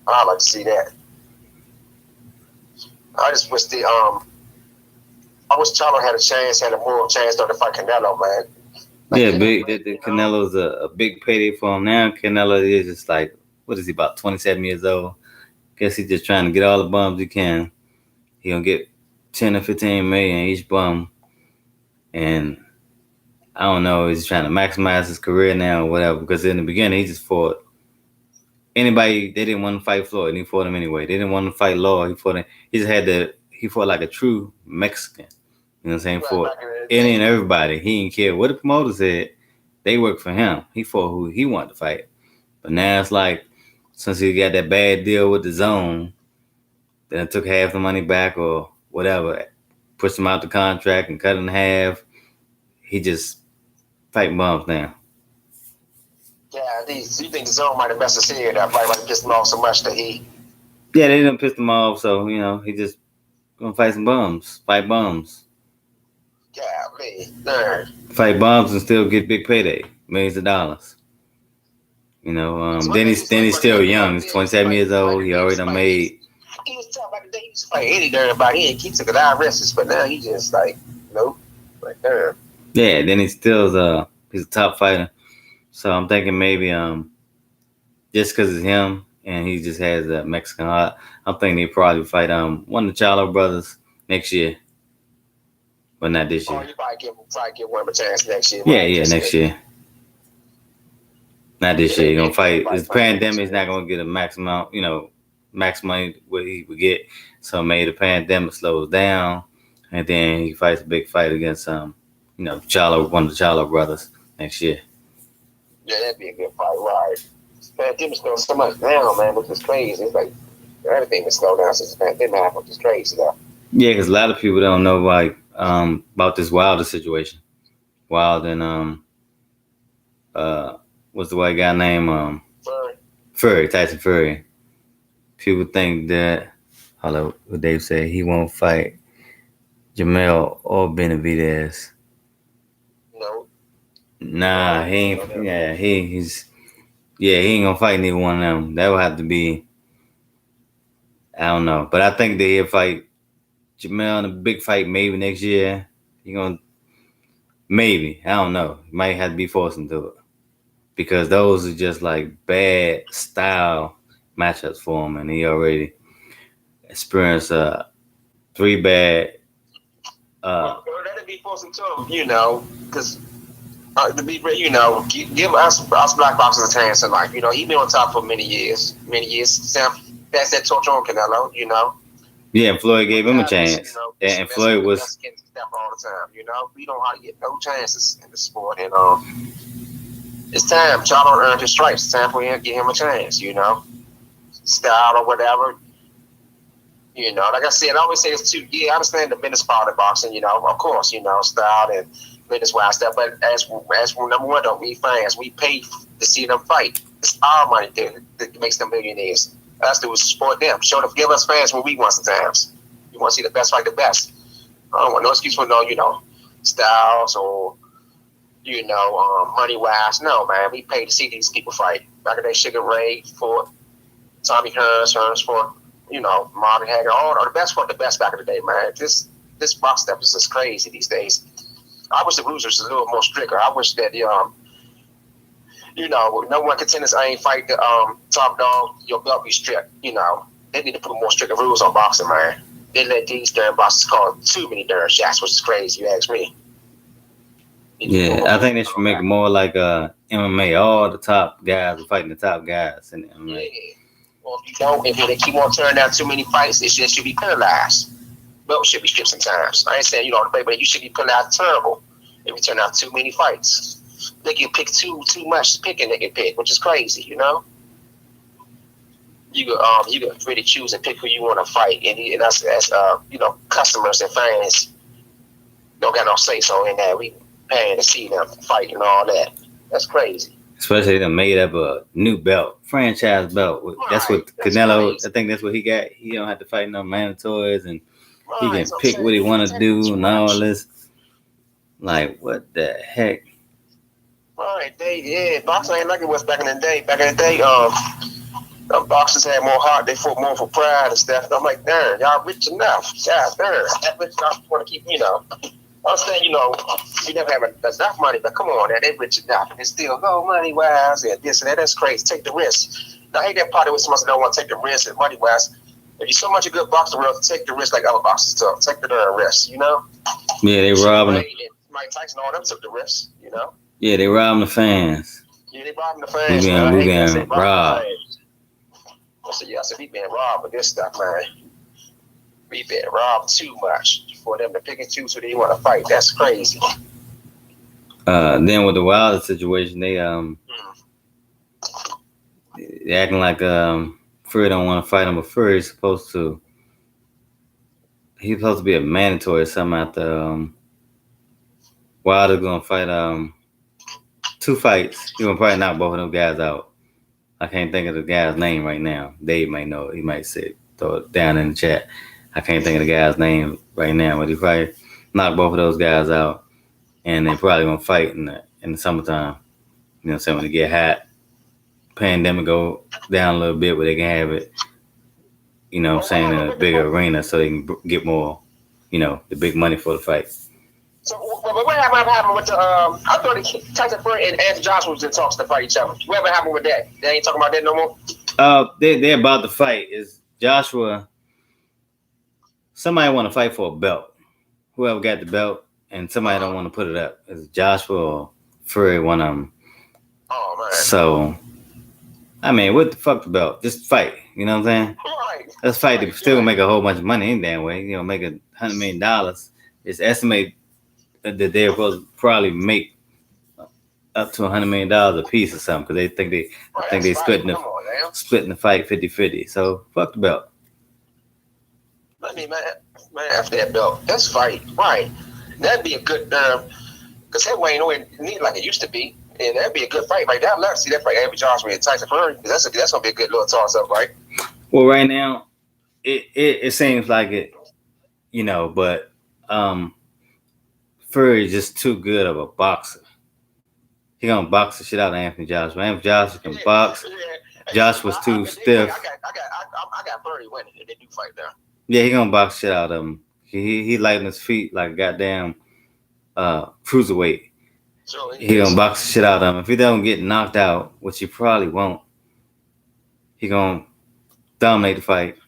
I'd like to see that. I just wish I wish Charlo had a moral chance to fight Canelo, man. Yeah, the Canelo's a big payday for him now. Canelo is just like, what is he, about 27 years old? Guess he's just trying to get all the bums he can. He gonna get 10 or 15 million each bum, and I don't know, he's trying to maximize his career now or whatever. Because in the beginning, he just fought anybody. They didn't want to fight Floyd, and he fought him anyway. They didn't want to fight Law. He fought him. He fought like a true Mexican. You know what I'm saying? For any and everybody. He didn't care what the promoter said. They worked for him. He fought who he wanted to fight. But now it's like, since he got that bad deal with the zone, then it took half the money back or whatever, pushed him out the contract and cut it in half. He just fighting bums now. Yeah, you think the zone might have messed us here? That might have pissed him off so much that he. Yeah, they done pissed him off, so he just gonna fight some bums, fight bums. Yeah, fight bums and still get big payday, millions of dollars. Then he's still young. He's 27 years old. He already done made. He was talking about the day he used to fight any dirty body. He took it out risks, but now he just like nope, like there. Yeah, then he's still he's a top fighter. So I'm thinking maybe just because it's him and he just has that Mexican heart, I'm thinking he probably fight one of the Charlo brothers next year, but not this year. Oh, you probably give one of a chance next year. Yeah, next year. Not this year. He's gonna fight. This pandemic is not gonna get a max amount, max money what he would get. So maybe the pandemic slows down, and then he fights a big fight against Charlo, one of the Charlo brothers next year. Yeah, that'd be a good fight, right? Pandemic slowed so much down, man, which is crazy. It's like everything is slowed down since the pandemic happened, which is crazy, though. Yeah, because a lot of people don't know, like, about this Wilder situation. Wild and uh what's the white guy name? But Fury, Tyson Fury. People think that hello, what Dave said he won't fight Jamel or Benavidez. no, Nah, he ain't. Yeah, he's. Yeah, he ain't gonna fight neither one of them. That would have to be. I don't know, but I think that he'll fight Jamel in a big fight maybe next year. He gonna maybe. I don't know. He might have to be forced into it because those are just like bad style matchups for him, and he already experienced three bad. well, that'd be forcing too, because to be real, give us black boxers a chance in life. He been on top for many years. Sam, pass that torch on Canelo. Yeah, and Floyd gave him a Regardless, chance, and Floyd was. best getting step all the time. We don't hardly get no chances in the sport, and it's time. Charlo earned his stripes. It's time for him to give him a chance. Style or whatever. Like I said, I always say it's too. Yeah, I understand the business part of boxing. Of course, style and business wise stuff. But as number one, though, we fans, we pay to see them fight. It's our money that makes them millionaires. Us to support them, give us fans what we want sometimes. You want to see the best fight the best. I don't want no excuse for no, styles or money wise. No, man, we pay to see these people fight. Back in the day, Sugar Ray for Tommy Hearns for Marvin Hagler, all the best for the best back in the day, man. This box stuff is just crazy these days. I wish the rules was a little more stricter. I wish that no one contenders ain't fight the top dog, your belt be stripped. They need to put more stricter rules on boxing, man. They let these darn boxers call too many darn shots, which is crazy, you ask me. Yeah, I think they should make it more like MMA. All the top guys are fighting the top guys in MMA. Yeah. Well, if you don't, if they keep on turning down too many fights, it should be penalized. Belt should be stripped sometimes. I ain't saying but you should be penalized terrible if you turn out too many fights. They can pick too much picking they can pick, which is crazy, You can really choose and pick who you want to fight, and us as customers and fans don't got no say so in that. We paying to see them fight and all that. That's crazy. Especially they made up a new belt, franchise belt. That's what Canelo. I think that's what he got. He don't have to fight no mandatories, and he can pick what he want to do and all this. Like what the heck? Right, boxing ain't like it was back in the day. Back in the day, boxers had more heart. They fought more for pride and stuff. And I'm like, darn, y'all rich enough. Yeah, darn, that rich enough want to keep, I understand, we never have enough money, but come on, they rich enough. And it's still low money wise and this and that. That's crazy. Take the risk. Now, I hate that party with someone that don't want to take the risk and money wise. If you're so much a good boxer, world, take the risk like other boxers took. Take the darn risk, Yeah, they robbing. Mike Tyson, all them took the risk, Yeah, they robbing the fans. Yeah, they robbing the fans. We being robbed. I said, we being robbed with this stuff, man. We being robbed too much for them to pick and choose who they want to fight. That's crazy. Then with the Wilder situation, they acting like Fury don't want to fight him, but Fury's supposed to. He's supposed to be a mandatory or something after Wilder's gonna fight 2 fights. He's gonna probably knock both of them guys out. I can't think of the guy's name right now. Dave might know. He might throw it down in the chat. I can't think of the guy's name right now, but he probably knock both of those guys out, and they probably gonna fight in the summertime. You know what I'm saying? When it get hot, pandemic go down a little bit, where they can have it. You know what I'm saying, in a bigger arena, so they can get more, the big money for the fight. So, what happened with the? I thought Tyson Fury and Anthony Joshua was in talks to fight each other. What happened with that? They ain't talking about that no more. They're about to fight. Is Joshua? Somebody want to fight for a belt. Whoever got the belt, and somebody don't want to put it up. Is Joshua or Fury one of them? Oh man. So, I mean, what the fuck the belt? Just fight. You know what I'm saying? Right. Let's fight. They still make a whole bunch of money in that way. Make $100 million. It's estimated that they're supposed to probably make up to $100 million a piece or something, because I think they splitting the fight 50-50. So fuck the belt. I mean, man, Man, after that belt, that's fight. Right. That'd be a good because that way ain't nowhere neat like it used to be. And that'd be a good fight right there. I'd love to see that fight, Anthony Joshua and Tyson Fury. That's gonna be a good little toss up, right? Well, right now, it seems like it, but um, Fury is just too good of a boxer. He gonna box the shit out of Anthony Joshua. Anthony Joshua can Yeah, box. yeah. Hey, Josh was well, too if they fight, stiff. I got Fury winning if they do fight there. Yeah, he gonna box shit out of him. He lighting his feet like a goddamn cruiserweight. So he He gonna is. box the shit out of him. If he don't get knocked out, which he probably won't, he gonna dominate the fight.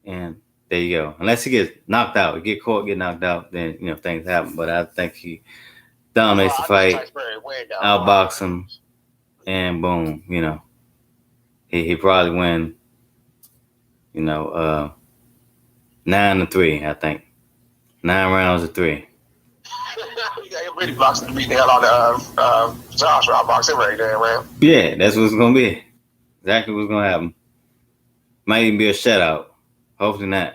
And there you go. Unless he gets knocked out, he get caught, get knocked out, then things happen. But I think he Well, dominates the I know fight, Tyson Fury win though. outbox him, and boom, he probably win. 9-3, I think. 9 rounds of 3. You got him really boxing to beat the hell out of Joshua. I box him right there, man. Yeah, that's what's gonna be. Exactly what's gonna happen. Might even be a shutout. Hopefully not.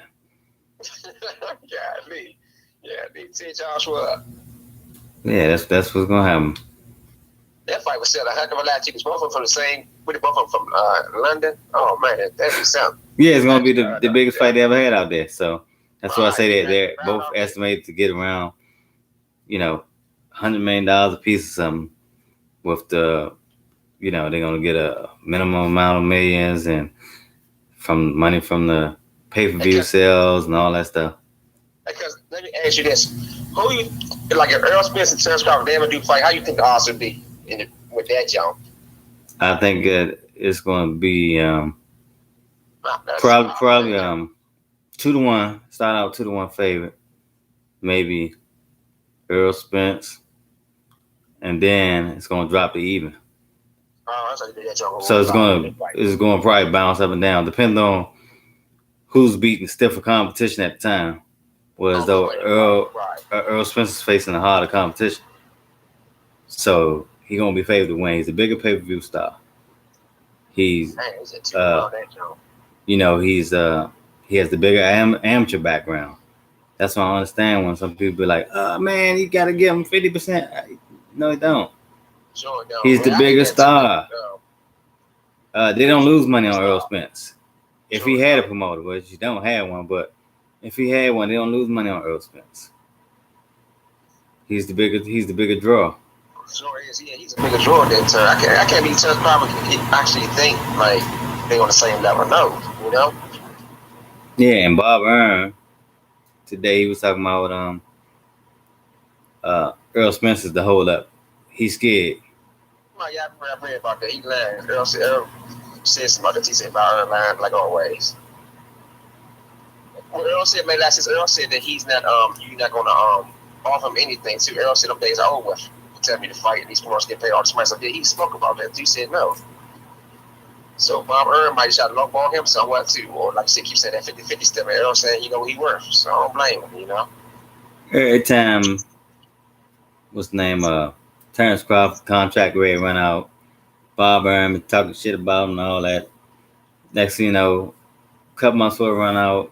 Yeah, me. Yeah, me. See Joshua. Yeah, that's what's gonna happen. That fight was set a heck of a lot. Chickens, both of them from the same. Both of them from London. Oh man, that'd be something. Yeah, it's gonna be the biggest fight they ever had out there. So that's why I say that Right. they're both estimated to get around, $100 million a piece or something. With they're gonna get a minimum amount of millions and from money from the pay-per-view sales and all that stuff. Because let me ask you this: who you like if Earl Spence and Terence Crawford they ever do fight? How you think the odds would be with that, John? I think that it's gonna be probably 2-1. Start out 2-1 favorite, maybe Earl Spence, and then it's gonna drop to even. So it's gonna probably bounce up and down, depending on who's beating stiffer competition at the time. Whereas though Earl Spencer's facing a harder competition, so he's gonna be favored to win. He's a bigger pay-per-view star. He's he has the bigger amateur background. That's why I understand when some people be like, "Oh man, you gotta give him 50%." No, he don't. He's the bigger star. They don't lose money on Earl Spence. If he had a promoter, which you don't have one, but if he had one, they don't lose money on Earl Spence. He's the bigger draw. Sure is. Yeah, he's a bigger draw than Terence. I can't be Terence Crawford actually think like they on the same level. No, Yeah, and Bob Earn today he was talking about Earl Spencer's the hold up. He's scared. Oh, yeah, I read about that. He lied. Earl said some other things about Earl lying like always. Well, Earl said, man, Earl said that he's not you're not gonna offer him anything. So Earl said them days are over with. He tell me to fight and these promoters get paid all this money. So he spoke about that. He said no. So Bob Earl might try to lowball him somewhat too, or like I said, keep saying that 50-50 step. And Earl saying he know what he worth. So I don't blame him. Every time, what's the name? Terence Crawford contract ready run out. Bob Earl talking shit about him and all that. Next thing you know, a couple months before run out,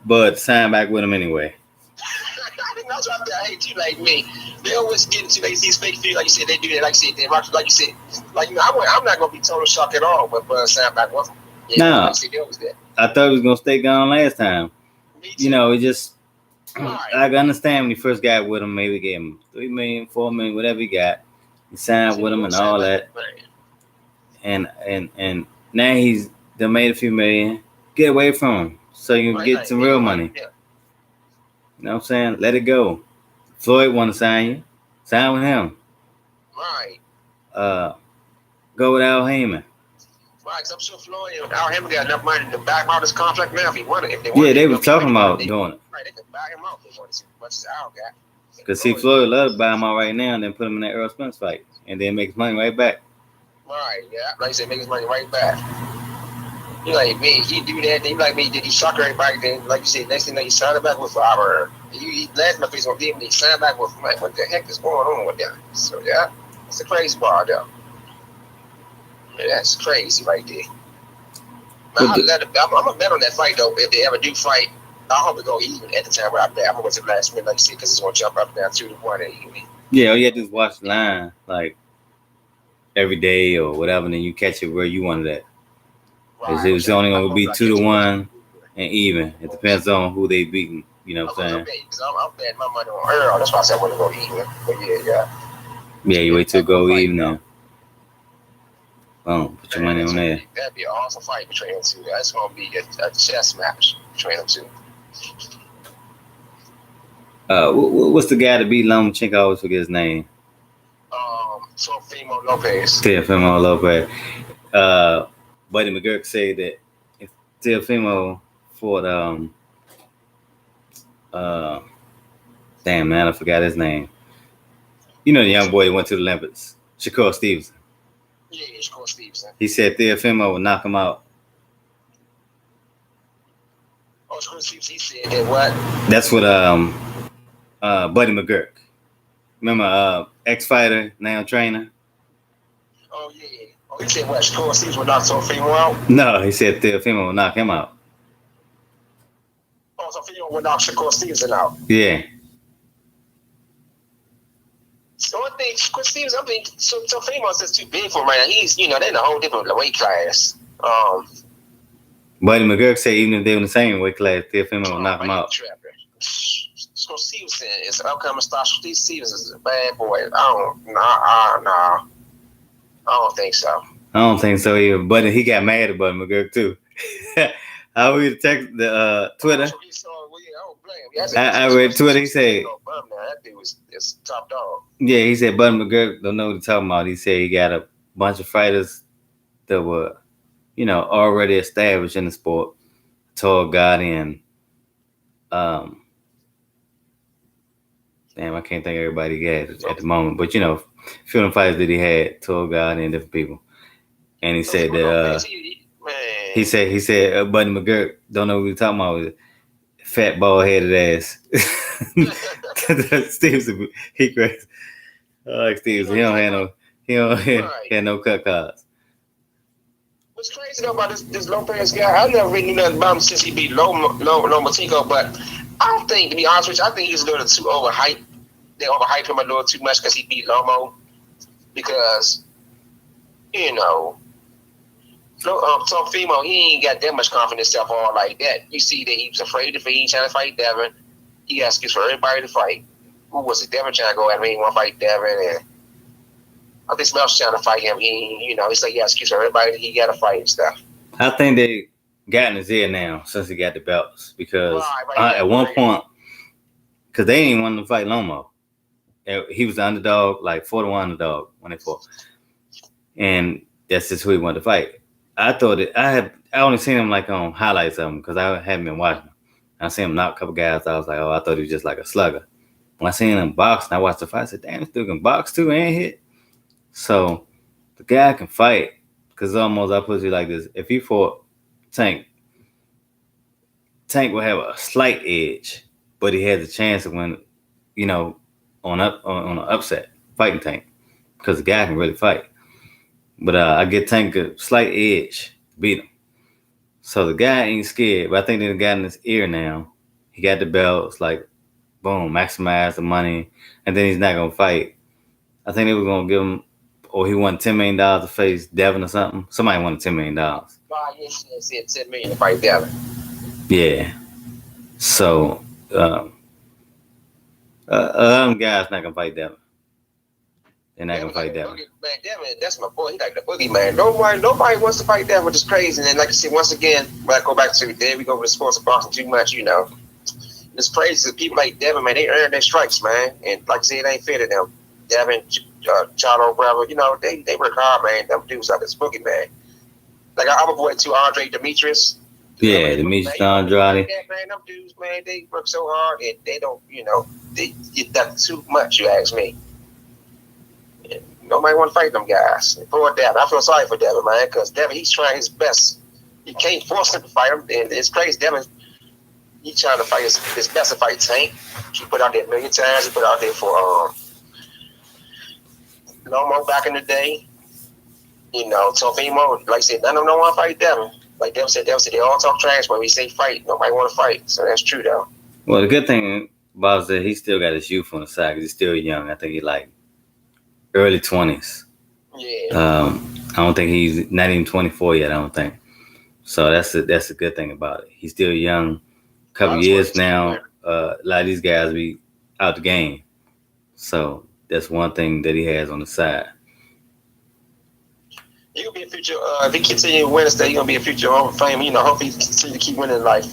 Bud signed back with him anyway. I hate you like me. They always get into these fake feelings, like you said, they do that. Like you said, like you said, I'm not gonna be total shock at all when Bud signed back with him. Yeah, I thought he was gonna stay gone last time. It just I can understand when he first got with him, maybe gave him $3 million, $4 million, whatever he got. He signed with him and all that. And now he's done made a few million. Get away from him so you can get some real money. You know what I'm saying? Let it go. Floyd want to sign you. Sign with him. Right. Go with Al Heyman. Right, because I'm sure Floyd and Al Heyman got enough money to back out his contract now if he wanted. They were talking about doing it. Right, they could buy him out if they wanted to, as much as Al got. Because see, Floyd love to buy him out right now and then put him in that Earl Spence fight. And then make his money right back. Right, yeah. Like you said, make his money right back. He like me, he do that, then he like me, did he shock everybody, then like you said, next thing he signed back with Robert. He laughed in my face on him, he signed back with him. Like, what the heck is going on with that? So yeah, it's a crazy bar though. Yeah, that's crazy right there. What the, I'm gonna bet on that fight though. If they ever do fight, I hope it go even at the time where I bet. I'm gonna wait till the last minute, like you said, because it's gonna jump up now 2-1 and even. yeah, all you have to do is watch the line like every day or whatever, and then you catch it where you wanted it. Right, It's which only I gonna hope be I two catch to it. one and even. It depends on who they beating. You know Of what I'm course, I'm saying? betting because I'm betting my money on Earl. That's why I said I want to go even. But yeah. Yeah, you wait till it Heck of a go fight even though. now. Boom, put your Man, money on there. that'd be an awesome fight between them two. That's gonna be a chess match between them two. What's the guy that beat Lomachenko? I always forget his name. So Fimo Lopez. Teofimo Lopez. Buddy McGurk said that if Teofimo fought uh damn man, I forgot his name. You know the young boy that went to the Olympics, Shakur Stevenson. Yeah, it's called Stevenson. He said Teofimo would knock him out. Oh, it's called Stevenson. He said that what? That's what Buddy McGurk. Remember ex fighter, now trainer? Oh yeah. Oh, he said what? Shakur Stevenson would knock so Fimo out. No, he said Teofimo would knock him out. Oh, so Fimo would knock Shakur Stevenson out. Yeah. So I think Shakur Stevenson, I think so Fimo's just too big for him right now. He's they're in a whole different weight class. Buddy McGurk said even if they were in the same weight class, Teofimo would knock him out. So Stevenson is an upcoming star. Stevenson is a bad boy. I don't think so. I don't think so either. But he got mad at Buddy McGurk too. I read text the Twitter. I read Twitter. He said, that dude was top dog. yeah, he said Buddy McGurk don't know what he's talking about. He said he got a bunch of fighters that were, already established in the sport. Tall Gotti and damn, I can't think of everybody he had at the moment. But few of the fighters that he had, Tall Gotti and different people. And he said that he said Buddy McGurk don't know what he's talking about. Fat bald headed ass. Steve's he crazy. I like Steve. He don't have no cut cards. What's crazy though about this Lopez guy? I never really knew nothing about him since he beat Lomachenko, but I think, to be honest with you, I think he's a little too overhyped. They overhyped him a little too much because he beat Lomo. Because, some female, he ain't got that much confidence in himself all like that. You see that he was afraid to fight. He ain't trying to fight Devin. He got excuse for everybody to fight. Who was it? Devin trying to go at me. He want to fight Devin. And I think somebody else trying to fight him. He's like, he got excuse for everybody. He got to fight and stuff. I think they got in his ear now since he got the belts. Because at one point, because they ain't wanting to fight Lomo. He was the underdog, like 4-1 underdog when they fought. And that's just who he wanted to fight. I thought I only seen him like on highlights of him because I hadn't been watching him. I seen him knock a couple guys. I was like, I thought he was just like a slugger. When I seen him box and I watched the fight, I said, damn, this dude can box too and hit. So the guy can fight because almost I put it like this: if he fought Tank will have a slight edge, but he has a chance of win. On an upset fighting Tank because the guy can really fight. But I get Tank a slight edge to beat him. So the guy ain't scared, but I think they got in his ear now. He got the belts, like, boom, maximize the money, and then he's not going to fight. I think they were going to give him, or he won $10 million to face Devin or something. Somebody wanted $10 million. Yes, he said $10 million to fight Devin. Yeah. So, them guys not going to fight Devin. They're not gonna fight Devin. Man, Devin, that's my boy. He like the boogeyman. Nobody wants to fight Devin, which is crazy. And then, like I said, once again, when I go back to there, we go with sports and boxing too much. It's crazy. People like Devin, man, they earn their stripes, man. And like I said, it ain't fair to them. Devin, Charlo, brother, they work hard, man. Them dudes are this boogeyman. Like I'm a boy too, Andre Demetrius. Yeah, Demetrius Andrade. Man, them dudes, man, they work so hard and they don't, they get done too much. You ask me. Nobody want to fight them guys. Poor Devin. I feel sorry for Devin, man, because Devin, he's trying his best. You can't force him to fight him. And it's crazy. Devin, he's trying to fight his best to fight Tank. He put out there a million times. He put out there for Lomo back in the day. Tofimo, like I said, none of them don't want to fight Devin. Like they say they all talk trash, but we say fight, nobody want to fight. So that's true though. Well, the good thing about it is that he still got his youth on the side 'cause he's still young. I think he's like early 20s. Yeah. I don't think he's not even 24 yet. I don't think. So that's a good thing about it. He's still young. A couple years now, a lot of these guys be out the game. So that's one thing that he has on the side. He gonna be a future. If he continue to win, he gonna be a future Hall of Fame. You know, hopefully he continue to keep winning in life.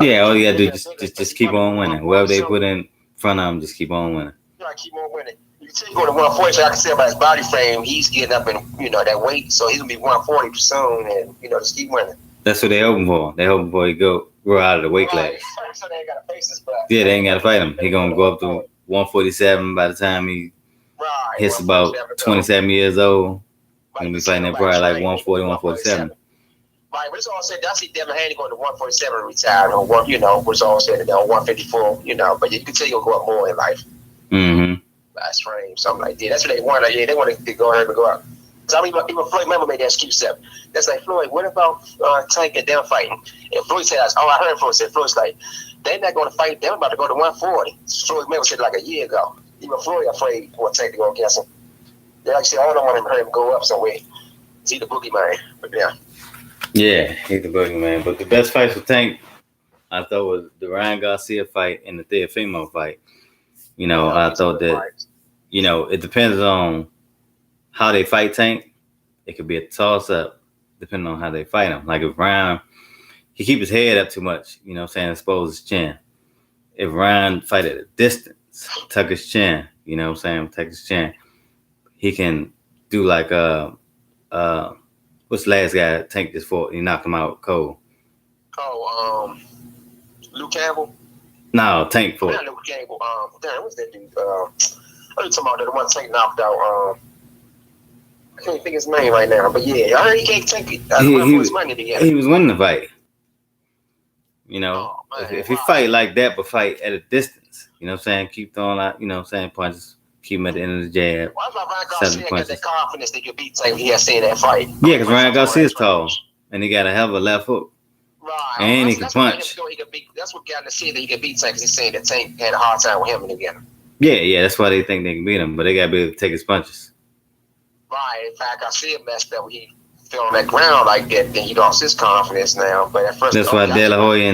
Yeah, all you gotta do is just keep on winning. Whoever they put in front of him, just keep on winning. You gotta keep on winning. You can tell you go to 140. So I can say about his body frame, he's getting up in that weight, so he's gonna be 140 soon, and just keep winning. That's what they hoping for. They hoping for he grow out of the weight class. So they ain't gotta face this, but yeah, they ain't gotta fight him. He gonna go up to 147 by the time he hits about 27 years old. He's gonna be fighting at probably like 140, 147. Right, but it's all said. I see Devin Haney going to 147 and retire, or was all said and done 154. But you can tell you'll go up more in life. Mm-hmm. Last frame, something like that. That's what they want. Yeah, they want to go ahead and go up. So even Floyd Mayweather made that excuse up. That's like, Floyd, what about Tank and them fighting? And Floyd said, I heard Floyd say, Floyd's like, they're not going to fight. They're about to go to 140. Floyd Mayweather said like a year ago. Even Floyd afraid for Tank to go against him. They like said, I don't want him to go up somewhere. He's the boogeyman. But yeah. Yeah, he's the boogeyman. But the best fight for Tank, I thought, was the Ryan Garcia fight and the Teofimo fight. I thought that, it depends on how they fight Tank. It could be a toss-up depending on how they fight him. Like if Ryan, he keep his head up too much, expose his chin. If Ryan fight at a distance, tuck his chin, tuck his chin, he can do like what's the last guy Tank just fought? He knocked him out cold. Luke Campbell? No, Tank fought. Not Luke Campbell. What's that dude? I'm talking about the one Tank knocked out. I can't think his name right now, but yeah, I heard he can't take it. He was winning the fight. If he fight like that, but fight at a distance, keep throwing out, punches, keep him at the end of the jab. Why is Ryan Garcia got that confidence that you beat Tank? He has seen that fight. Yeah, because Ryan Garcia's tall, and he got a hell of a left hook. Right. And he can punch. That's what got to see that he can beat Tank, because he's saying that Tank had a hard time with him in the beginning. Yeah, that's why they think they can beat him, but they got to be able to take his punches. Right. In fact, I see him messed up when he fell on that ground like that. Then he lost his confidence now. But at first, that's why De La Hoya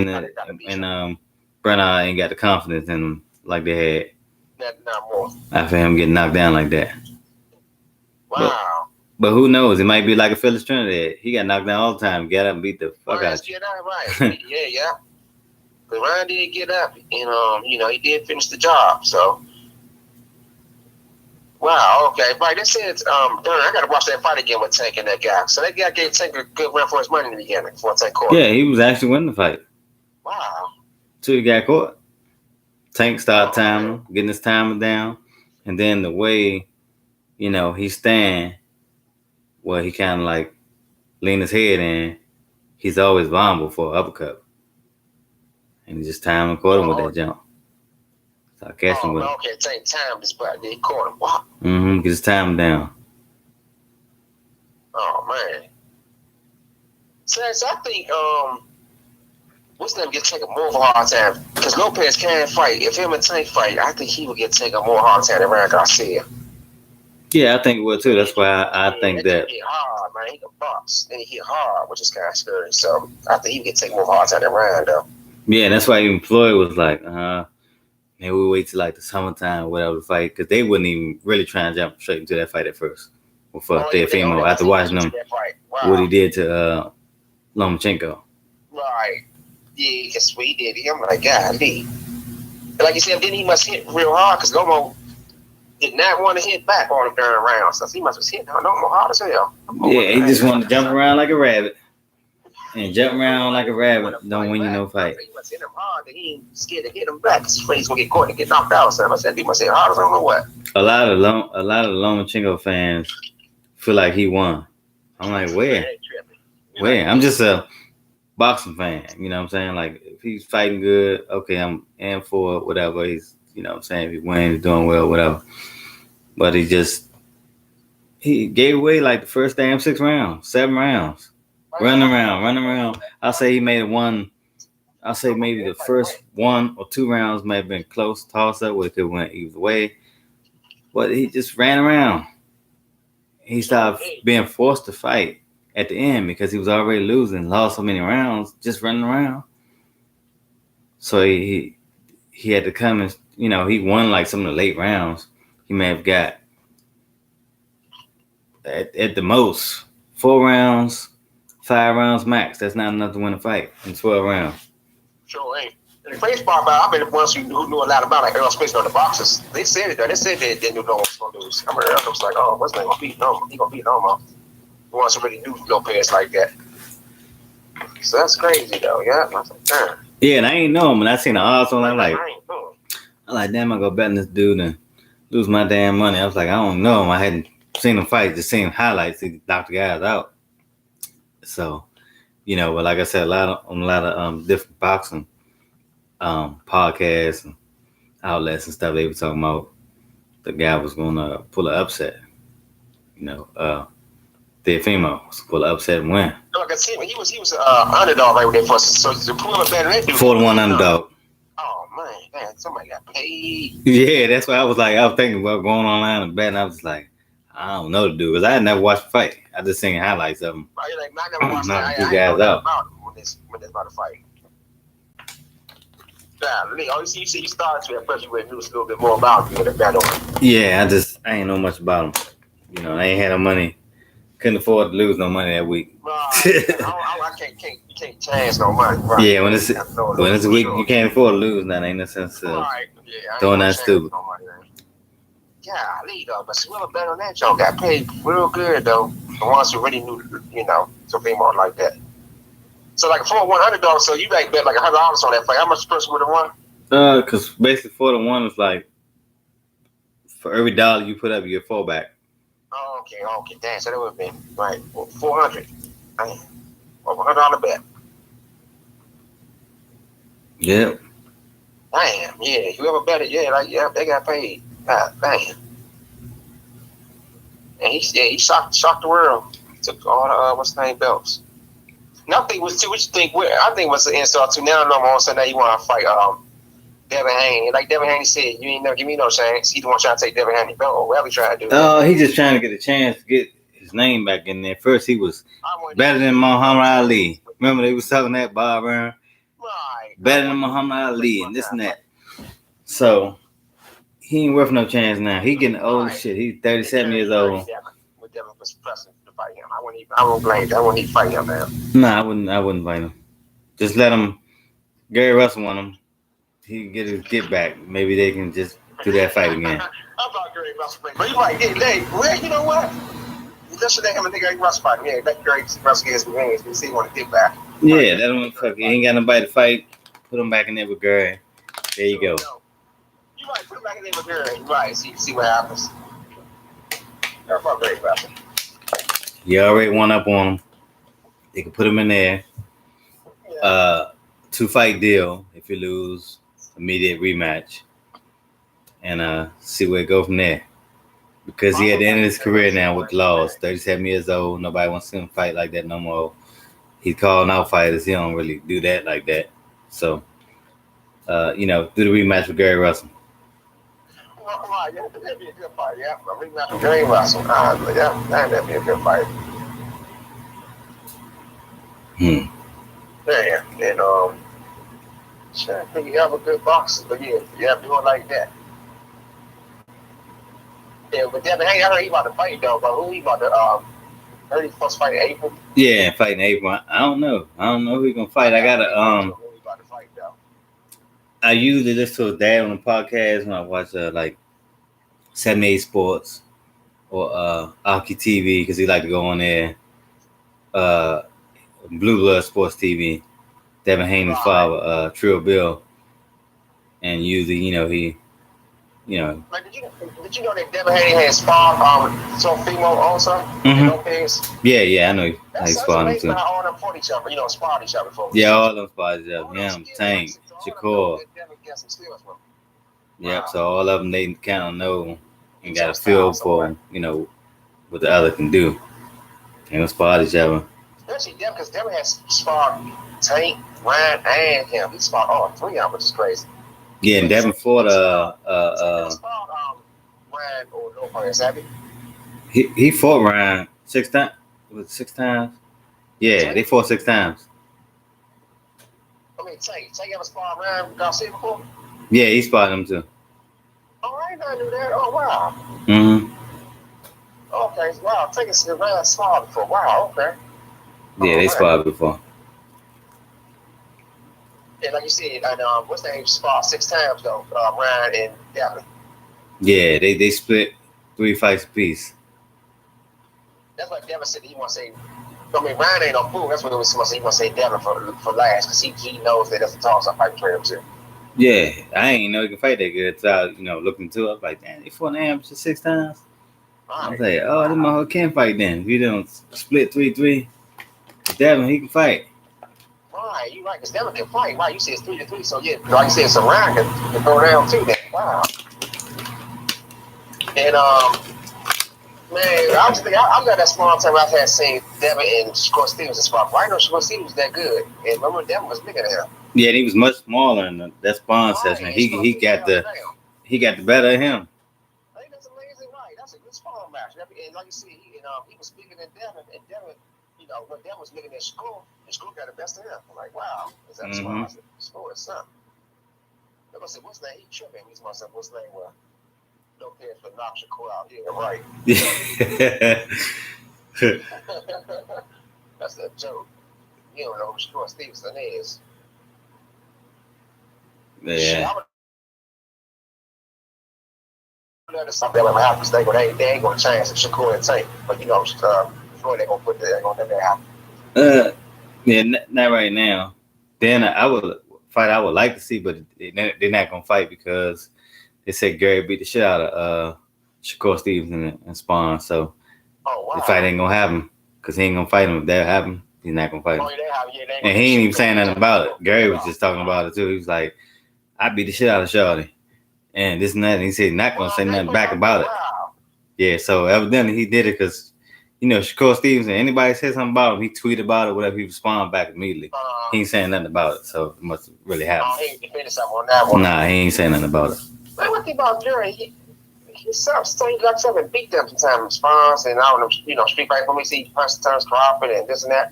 and Brenner ain't got the confidence in him like they had. Not more. After him getting knocked down like that. Wow. But who knows? It might be like a Phyllis Trinidad. He got knocked down all the time. Get up and beat the fuck out of you. Right. yeah. But Ryan did get up, and he did finish the job. So. Wow, okay. Right, that's it. I got to watch that fight again with Tank and that guy. So that guy gave Tank a good run for his money in the beginning before Tank caught. Yeah, he was actually winning the fight. Wow. Till he got caught. Tank started timing, getting his timer down. And then the way, he stand, well, he kind of like lean his head in. He's always vulnerable for an uppercut. And he just timed and caught him with that jump. Okay, Tank timed this, but they caught him. Wow. Get his time down. Oh man. So I think what's name get taken more of a hard time, because Lopez can fight. If him and Tank fight, I think he would get taken more hard time than Ryan Garcia. Yeah, I think it would too. That's why I think that. He hit hard, man. He can box, and he hit hard, which is kind of scary. So I think he would get taken more hard time than Ryan, though. Yeah, that's why even Floyd was like, maybe we wait till like the summertime or whatever to fight, because they wouldn't even really try and jump straight into that fight at first. Well, for Teofimo, after watching him, what he did to Lomachenko. Right. Yeah, because we did him like, golly. Like you said, then he must hit real hard, because Lomo did not want to hit back on him during rounds. So he must have hit Lomo hard as hell. Yeah, he just wanted to jump around like a rabbit. And jump around like a rabbit don't win you no fight. He must hit him hard, and he ain't scared to hit him back. He's afraid he's gonna get caught and get knocked out. So I said he must hit hard as I don't know what. A lot of Lomachenko fans feel like he won. I'm like, where? Where? I'm just a boxing fan. You know what I'm saying? Like, if he's fighting good, okay, I'm in for it, whatever. He's, you know what I'm saying? If he wins, he's doing well, whatever. But he gave away like the first damn 6 rounds, 7 rounds. running around. I'll say he made it one. I'll say maybe the first 1 or 2 rounds may have been close toss up where it could went either way, but he just ran around. He stopped being forced to fight at the end because he was already losing, lost so many rounds just running around. So he had to come and he won like some of the late rounds. He may have got at the most 4 rounds, 5 rounds max. That's not enough to win a fight in 12 rounds. Sure ain't. And the crazy part about I mean the ones who knew a lot about like Earl Spence on the boxers, they said it though. They said they knew Lopez was gonna lose. I remember Earl was like, oh, what's name gonna beat Norma? He gonna beat Norma. The ones who really knew Lopez like that. So that's crazy though, yeah. I was like, damn. Yeah, and I ain't know him. When I seen the odds on, I'm like, damn, I go betting this dude and lose my damn money. I was like, I don't know him. I hadn't seen him fight, just seen highlights. He knocked the guys out. So, but like I said, on a lot of different boxing podcasts and outlets and stuff, they were talking about the guy was gonna pull an upset. Teofimo was pull an upset and win. No, I can see him. He was underdog right there first. So to pull him better than that dude. 4-1 underdog. Oh man, somebody got paid. Yeah, that's why I was thinking about going online and betting. I was like, I don't know the dude because I had never watched the fight. I just seen highlights of him. Right, like, I never watched that. I guys out about him when they about to fight. Yeah, you started to impress you with a little bit more about him than that on. Yeah, I ain't know much about him. I ain't had no money. Couldn't afford to lose no money that week. I can't change no money. Right. Yeah, when it's a week, you can't afford to lose. That ain't no sense of doing that stupid. No money, golly, though, but Swiller better on that joke. Got paid real good though. The ones who really knew, something more like that. So like a 4-1 underdog. So you like bet like $100 on that fight. How much the person would have won? Because basically 4-1 is like for every dollar you put up, you get 4 back. Oh, okay. Damn, so that would have been right 400. Damn, over $100 bet. Yep. Damn, yeah. Whoever bet it, they got paid. God damn. And he shocked the world. He took all the what's the name belts. Nothing was too. What you think? I think was the insult too. Now all of a sudden you want to fight Devin Haney. Like Devin Haney said, you ain't never give me no chance. He the one trying to take Devin Haney belt. Or whatever he trying to do. Oh, he's just trying to get a chance to get his name back in there. First he was better than Muhammad Ali. Remember they was talking that Bob Arum? Right. Better than Muhammad Ali and this and that. So he ain't worth no chance now. He getting old as shit. He's 37 years old. With Devin was pressing to fight him. I wouldn't blame him. I wouldn't even fight him, man. Nah, I wouldn't fight him. Just let him. Gary Russell want him. He can get his get back. Maybe they can just do that fight again. How about Gary Russell? But you might get leg. Well, you know what? Let's let him and Gary Russell fight. Yeah, let Gary Russell get his revenge. We see he want to get back. Yeah, that don't fuck. He ain't got nobody to fight. Put him back in there with Gary. There you go. You might put him back in there with Gary. Right. See what happens. How about Gary Russell? You already one up on him. They can put him in there. 2-fight deal. If you lose, immediate rematch, and see where it go from there. Because he at the end of his career now with the laws, 37 years old. Nobody wants to see him fight like that no more. He's calling out fighters. He don't really do that like that. So, do the rematch with Gary Russell. Well, yeah, that'd be a good fight. Yeah, a rematch with Gary Russell. That'd be a good fight. Yeah, and I think you have a good boxer, but yeah, you have to do it like that. Yeah, but Devin Haney, I heard he about to fight though. But who he about to? Heard he supposed to fight in April. Yeah, fighting April. I don't know who he gonna fight. I gotta Who he about to fight though? I usually listen to his dad on the podcast when I watch like 78 Sports or Aki TV because he like to go on there. Blue Blood Sports TV. Devin Haney's father, Trill Bill, and usually he. Like, did you know that Devin Haney had sparred Teofimo also? Mm-hmm. Yeah, I know he sparred him too. All them fought each other, sparred each other before. Yeah, all them sparred each other. Yeah, Tank, Shakur. Yep. So all of them they kind of know and got a feel for what the other can do. They gonna spar each other. Especially Devin, because Devin has sparred Tank, Ryan, and him. He sparred all three of them, which is crazy. Yeah, and But Devin fought Tank never sparred Ryan or Lopez, have he? he fought Ryan 6 times. Was it 6 times? Yeah, they Tank? fought 6 times. I mean, Tank ever sparred Ryan Garcia before? Yeah, he spotted him too. Oh, I didn't know that. Oh, wow. Mm-hmm. Okay, wow. Tank is Ryan sparred before. Wow, okay. Yeah, Oh, they man. spotted before. And like you said, and what's that name? Sparred 6 times, though, Ryan and Devin. Yeah, they split 3 fights apiece. That's why Devin said he want to say. I mean, Ryan ain't no fool. That's what he was he want to say Devin for last because he knows that that's a toss-up fight between them two. Yeah, I ain't know he can fight that good. So I, looking into it, I was like, damn, they fought an amateur 6 times. I was like, oh, this motherfucker can fight then. If you don't split 3-3, Devin, he can fight. Right, you right, because Devin can fight. Right, you said it's 3-3, so yeah, like you said, so Ryan can throw down too. Then wow. And man, I was thinking, I'm not that small time I've had seen Devin and Shakur Stevens spot. I know Shakur Stevens was that good, and remember Devin was bigger than him. Yeah, and he was much smaller in that spawn session. He got the better of him. I think that's amazing, right? That's a good spawn match. And like you said, he was bigger than Devin, and Devin, when Devin was bigger than Shakur, and Shakur got the best of him. I'm like, wow, is that spawn? I said, Shakur is something. I said, what's name? He tripping. He's myself, what's name? Well, no cares for knock Shakur out. Yeah, right. That's a joke. You don't know who Shakur Stevenson is. Yeah. Shit, I would let something that happen because they ain't gonna change the Shakur and Tank. But Floyd they gonna put that ain't gonna let that happen. Yeah, not right now. Then I would fight I would like to see, but they're not gonna fight because they said Gary beat the shit out of Shakur Stevens and Spawn. So the fight ain't gonna happen because he ain't gonna fight him. If that happen, he's not gonna fight him. And he ain't even saying nothing about it. Gary was just talking about it too. He was like, I beat the shit out of Shawty. And this and that. And he said he's not gonna say nothing back about it. Yeah, so evidently he did it because Shakur Stevens and anybody said something about him, he tweeted about it, whatever, he responded back immediately. He ain't saying nothing about it, so it must really happen. He ain't defended something on that one. Nah, he ain't saying nothing about it. Man, what thing about Gary? He sucks. So he got something and beat them sometimes in response, and I don't know, street fight for me, see he punched turns Crawford and this and that.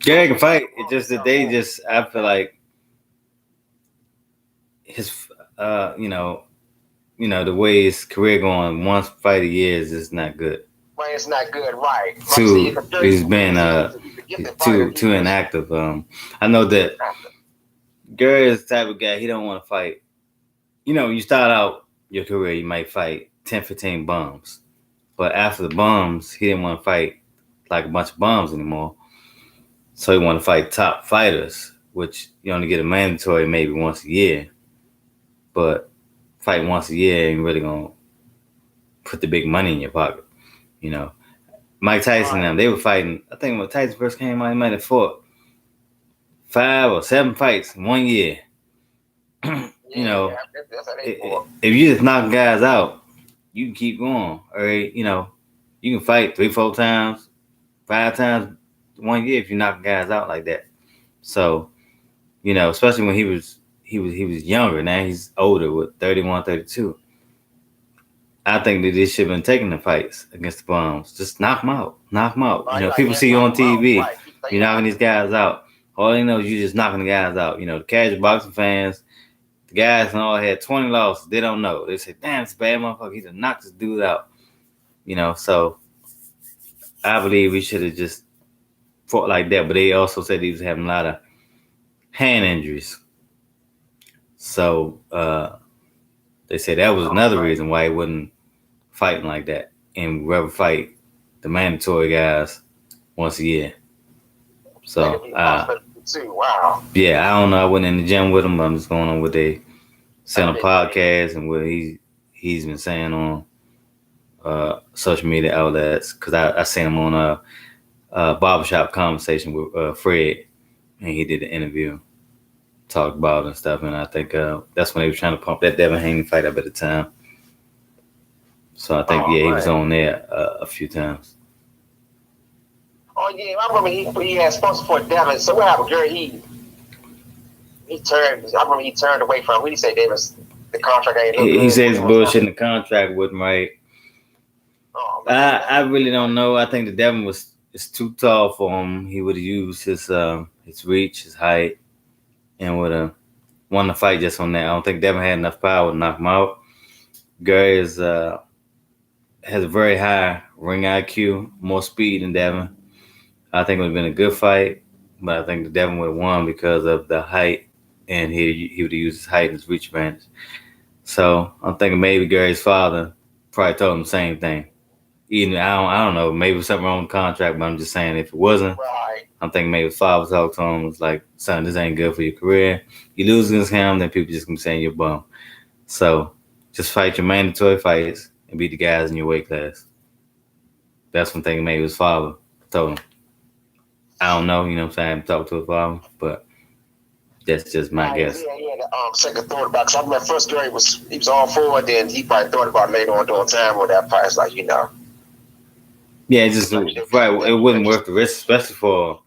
Gary can fight. It's just that they just, I feel like his, the way his career going, one fight a year is just not good. Well, it's not good, right? Two, he's been too inactive. I know that Gary is the type of guy he don't want to fight. You start out your career, you might fight 10, 15 bums, but after the bums, he didn't want to fight like a bunch of bums anymore. So he want to fight top fighters, which you only get a mandatory maybe once a year. But fight once a year ain't really gonna put the big money in your pocket. Mike Tyson and them, they were fighting. I think when Tyson first came out, he might have fought 5 or 7 fights in 1 year. If you just knock guys out, you can keep going. Or you can fight 3, 4 times, 5 times 1 year if you knock guys out like that. So, especially when he was younger. Now he's older with 31, 32. I think that they should have been taking the fights against the bums. Just knock them out. Knock them out. People see you on TV. You're knocking these guys out. All they know is you just knocking the guys out. The casual boxing fans, the guys and all had 20 losses. They don't know. They say, damn, it's a bad motherfucker. He just knocked this dude out. So I believe we should have just fought like that. But they also said he was having a lot of hand injuries. So they said that was another reason why he wasn't fighting like that and rather fight the mandatory guys once a year. So wow. Yeah, I don't know. I went in the gym with him, but I'm just going on what they say on the podcast and what he's been saying on social media outlets. Because I seen him on a barbershop conversation with Fred, and he did an interview, talked about it and stuff. And I think that's when they were trying to pump that Devin Haney fight up at the time. So I think he was on there a few times. Oh yeah, I remember he had sponsored for Devin. So what happened, Gary? He turned. I remember he turned away from. What did he say? Davis, the contract ain't look He good says for him or bullshit in something. the contract with him, right? Oh man, I really don't know. I think the Devin was is too tall for him. He would have used his reach, his height, and would have won the fight just on that. I don't think Devin had enough power to knock him out. Gary has a very high ring IQ, more speed than Devin. I think it would have been a good fight, but I think the Devin would have won because of the height, and he would have used his height and his reach advantage. So I'm thinking maybe Gary's father probably told him the same thing. Even I don't know, maybe something wrong with the contract, but I'm just saying if it wasn't, right. I'm thinking maybe his father talked to him was like, son, this ain't good for your career. You lose against him, then people just gonna be saying you're bum. So just fight your mandatory fights and beat the guys in your weight class. That's one thing maybe his father told him. I don't know, you know what I'm saying? I haven't talked to his father, but that's just my Right, guess. yeah, he had a second thought about. Cause I remember first Gary was all for it, then he probably thought about later on doing time with that fight. It's like Yeah, it's just like you said, right. keep It that wasn't fresh. worth the risk, especially for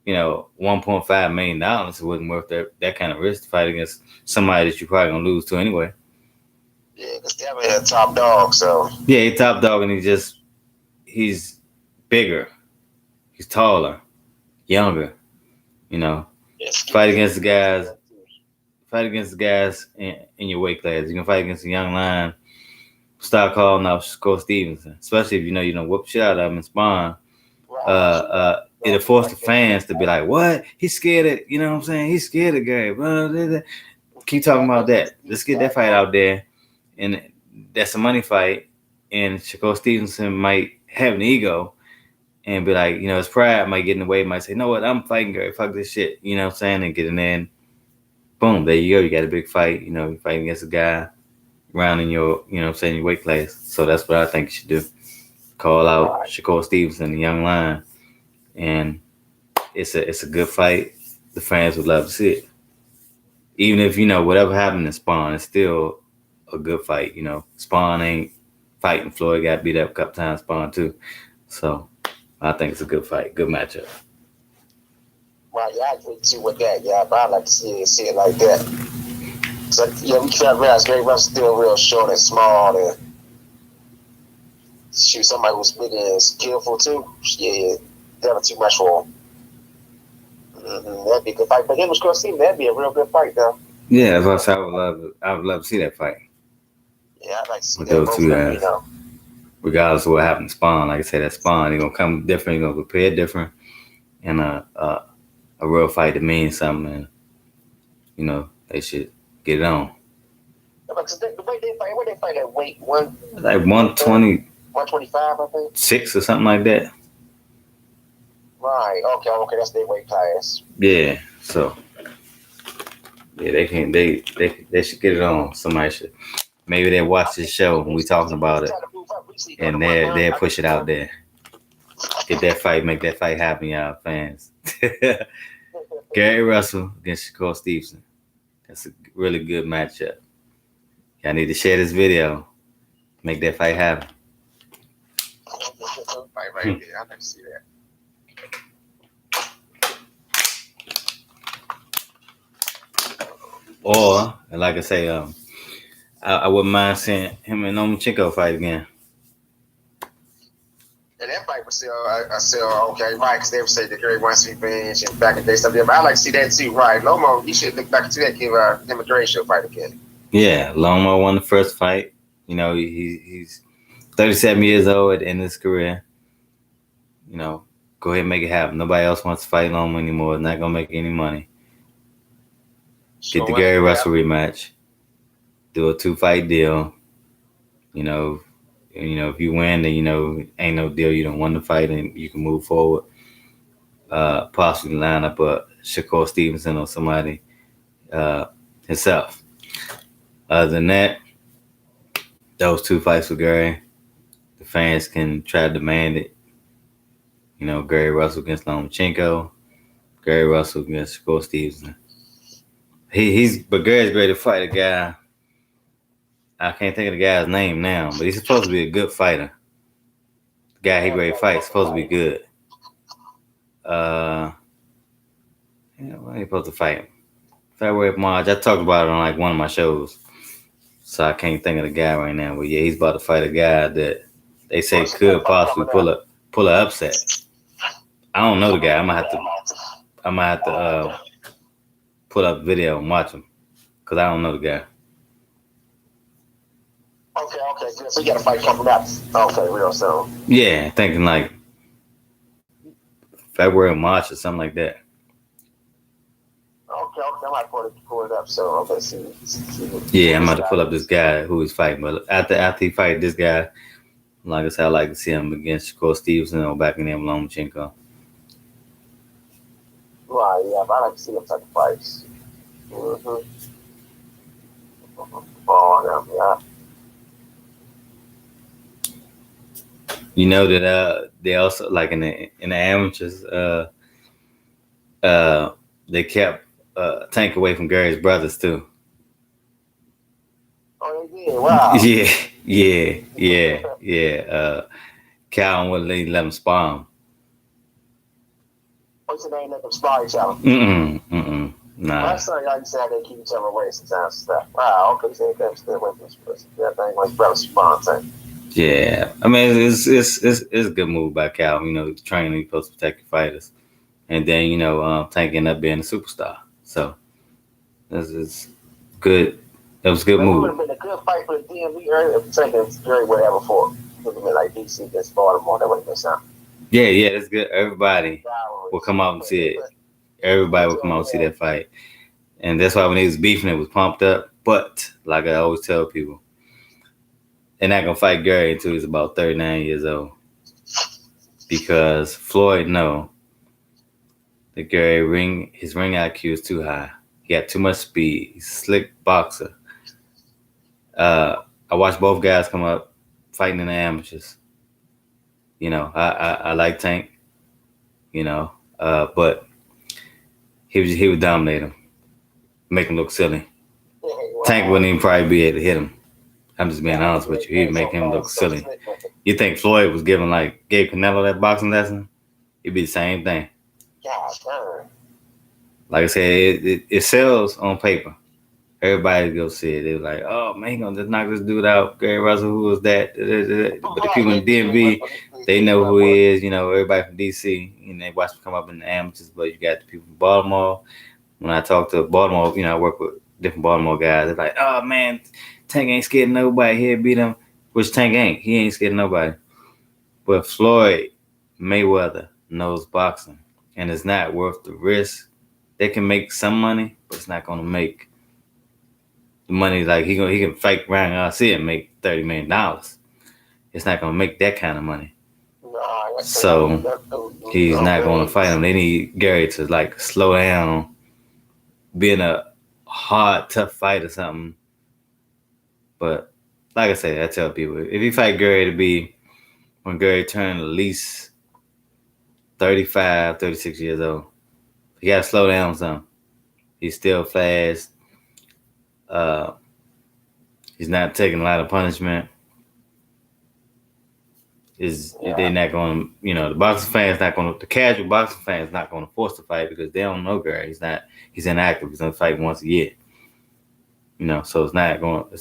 $1.5 million. It wasn't worth that kind of risk to fight against somebody that you're probably gonna lose to anyway. Yeah, because Devin had top dog, so Yeah, he's top dog, and he's bigger, he's taller, younger. You know, yeah, fight skinny. against the guys, fight against the guys in your weight class. You can fight against a young lion. Start calling out Shakur Stevenson, especially if you know you don't whoop shit out of him and spawn. Right. It'll Don't be force the like that. fans to be like, "What? He's scared of you know what I'm saying? He's scared of Gary." Blah, blah, blah. Keep talking about that. Let's get that fight out there, and that's a money fight. And Shakur Stevenson might have an ego and be like, his pride might get in the way. Might say, "You know what? I'm fighting Gary. Fuck this shit." You know what I'm saying? And get in there. And boom, there you go. You got a big fight. You're fighting against a guy around in your, what I'm saying, your weight class. So that's what I think you should do. Call out Right. Shakur Stevenson, the young lion, and it's a good fight. The fans would love to see it. Even if whatever happened in Spawn, it's still a good fight. Spawn ain't fighting Floyd. Got beat up a couple times. Spawn too. So I think it's a good fight, good matchup. Right, yeah, I agree too with that. Yeah, but I like to see it like that. So yeah, we can't realize Gary Russell's still real short and small, and shoot somebody who's big and skillful too. Yeah, never too much for him. That'd be a good fight. But him and Scott Steven, that'd be a real good fight though. Yeah, as I said, I would love to see that fight Yeah, I'd like to see with that those both two of them. guys. Regardless of what happened to Spawn, like I said, that Spawn, they're gonna come different, they're gonna prepare different, and a real fight that means something, and they should get it on. Because the way they fight, what they fight at weight one Like one thirty, 126 125, I think. or something like that. Right. Okay. That's their weight class. Yeah. So yeah, they can they should get it on. Somebody should maybe they I watch this think show and we Steve talking about it trying to move up recently though to and they 130. I push think it out there. Get that fight, make that fight happen, y'all fans. Gary Russell against Shakur Stevenson. That's a really good matchup. Y'all need to share this video. Make that fight happen. right there. I can see that. Or, like I say, I wouldn't mind seeing him and Lomachenko fight again. And that fight was still okay, right? Because they would say the Gary wants to revenge and back in the day stuff. Yeah, but I like to see that too, right? Lomo, you should look back into that, give him a Gary show fight again. Yeah, Lomo won the first fight. He's 37 years old at the end of his career. Go ahead and make it happen. Nobody else wants to fight Lomo anymore. It's not gonna make any money. Get the Gary Russell rematch. Do a 2-fight deal. If you win, then ain't no deal. You don't win the fight, and you can move forward. Possibly line up a Shakur Stevenson or somebody himself. Other than that, those 2 fights with Gary, the fans can try to demand it. Gary Russell against Lomachenko, Gary Russell against Shakur Stevenson. But Gary's ready to fight a guy. I can't think of the guy's name now, but he's supposed to be a good fighter. The guy he ready to fight is supposed to be good. Uh, yeah, when he supposed to fight? February, March. I talked about it on like one of my shows, so I can't think of the guy right now. But yeah, he's about to fight a guy that they say What's the name could possibly coming up? pull a upset. I don't know the guy. I might have to pull up video and watch him because I don't know the guy. Okay, good. So you got a fight coming up. Okay, real soon. Yeah, thinking like February, March, or something like that. Okay. I might pull it up. So okay, see Yeah, who I'm this about to guy pull up this is. guy who he's fighting. But after he fight this guy, like I said, I like to see him against Shakur Stevenson or back in there Lomachenko. Right, yeah, I like to see them type of fights. Mm-hmm. Oh, yeah. You know that they also like in the amateurs uh they kept Tank away from Gary's brothers too. Oh, they did. Wow. Yeah, yeah. Cal wouldn't let him spar him. What's the name of them spy each other? Nah. Last time y'all used to have they keep each other away sometimes and stuff. Wow, okay, so they can't stay away from this person. Yeah, thing like brother sponsor. Yeah, I mean it's a good move by Cal. You know, training you're supposed to protect your fighters, and then Tank ended up being a superstar. So this is good. That was a good But it would move. have been a good fight for the DMV earlier if taking Jerry would have before. It would have been like DC against Baltimore. That would have been something. Yeah, that's good. Everybody will Rivalries. come out and see it. They Everybody will come out enjoyed and see that. that fight, and that's why when he was beefing, it was pumped up. But like I always tell people, they're not gonna fight Gary until he's about 39 years old because Floyd know that Gary his ring IQ is too high. He got too much speed. He's a slick boxer. I watched both guys come up fighting in the amateurs. I like Tank. But he would dominate him, make him look silly. Tank wouldn't Wow. even probably be able to hit him. I'm just being Yeah, honest with you. He'd make so him look fast, so silly. slick. You think Floyd was gave Canelo that boxing lesson? It'd be the same thing. God damn. Like I said, it sells on paper. Everybody go see it. They were like, "Oh man, he gonna just knock this dude out." Gary Russell, who was that? But the Right, people they in did it. DMV, they They did know well who for it. he is. Everybody from DC, and they watch him come up in the amateurs. But you got the people from Baltimore. When I talk to Baltimore, I work with different Baltimore guys. They're like, "Oh man, Tank ain't scared of nobody. He'll beat him." Which Tank ain't. He ain't scared of nobody. But Floyd Mayweather knows boxing, and it's not worth the risk. They can make some money, but it's not gonna make the money like he can fight Ryan Garcia and make $30 million. It's not gonna make that kind of money. Nah, that's So he's not gonna Gary. fight him. They need Gary to like slow down, being a hard, tough fight or something. But like I said, I tell people if you fight Gary to be when Gary turned at least 35, 36 years old, you gotta slow down some. He's still fast. Uh, he's not taking a lot of punishment. Is they're Yeah. not going to, the boxing fans not going to, the casual boxing fans not going to force the fight because they don't know Gary. He's inactive. He's going to fight once a year. So it's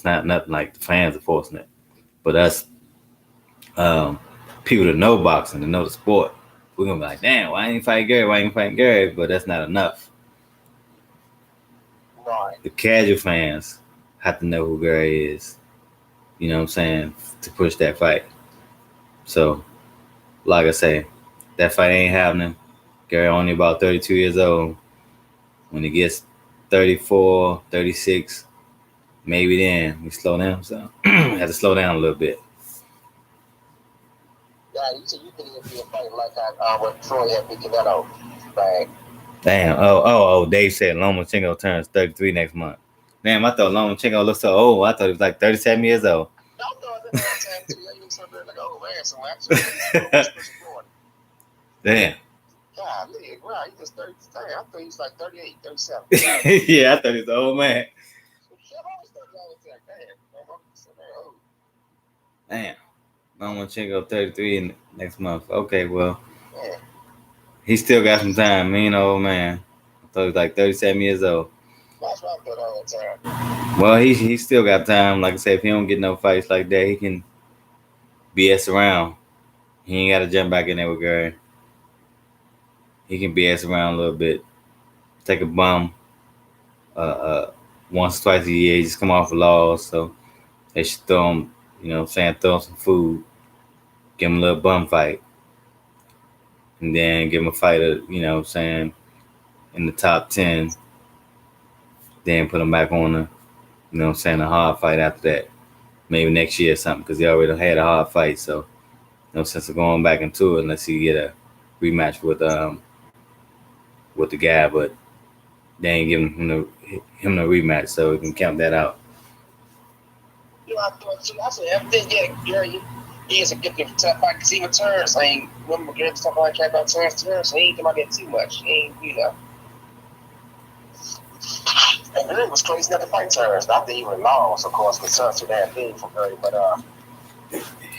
not nothing like the fans are forcing it. But us, um, people that know boxing, that know the sport, we're going to be like, damn, why ain't you fight Gary? Why ain't you fight Gary? But that's not enough. Right. The casual fans have to know who Gary is, you know what I'm saying, to push that fight. So, like I say, that fight ain't happening. Gary only about 32 years old. When he gets 34, 36, maybe then we slow down. So, have to slow down a little bit. Yeah, you said you could even be a fight like what Troy had beat Canelo back. Damn. Dave said Lomachenko turns 33 next month. Damn, I thought Lomachenko looked so old. I thought he was like 37 years old. I thought that last time too. You look something like, oh man, so actually, he's pushing 40. Damn. God, wow, he just 30. Dang, I thought he was like 38, 37. Yeah, I thought he was an old man. Shit, I always thought y'all was like, damn, I'm so old. Damn. Lomachenko 33 next month. Okay, well, Yeah. He still got some time. Mean old man. I thought he was like 37 years old. That's what I thought all the time. Well, he still got time. Like I said, if he don't get no fights like that, he can BS around. He ain't got to jump back in there with Gary. He can BS around a little bit. Take a bum once, twice a year. He just come off a loss, so they should throw him, throw him some food, give him a little bum fight, and then give him a fighter, in the top 10. Then put him back on a hard fight after that. Maybe next year or something, because he already had a hard fight, so no sense of going back into it unless he get a rematch with the guy, but they ain't giving him no rematch, so we can count that out. I thought too. I said everything. Yeah, Gary, he is a gifted tough fight because even turns. I ain't remember Gary was talking about turns. He ain't about that too much. He ain't. And Gary was crazy enough to fight turns. Not that he even lost, of course, because turns too damn big for Gary. But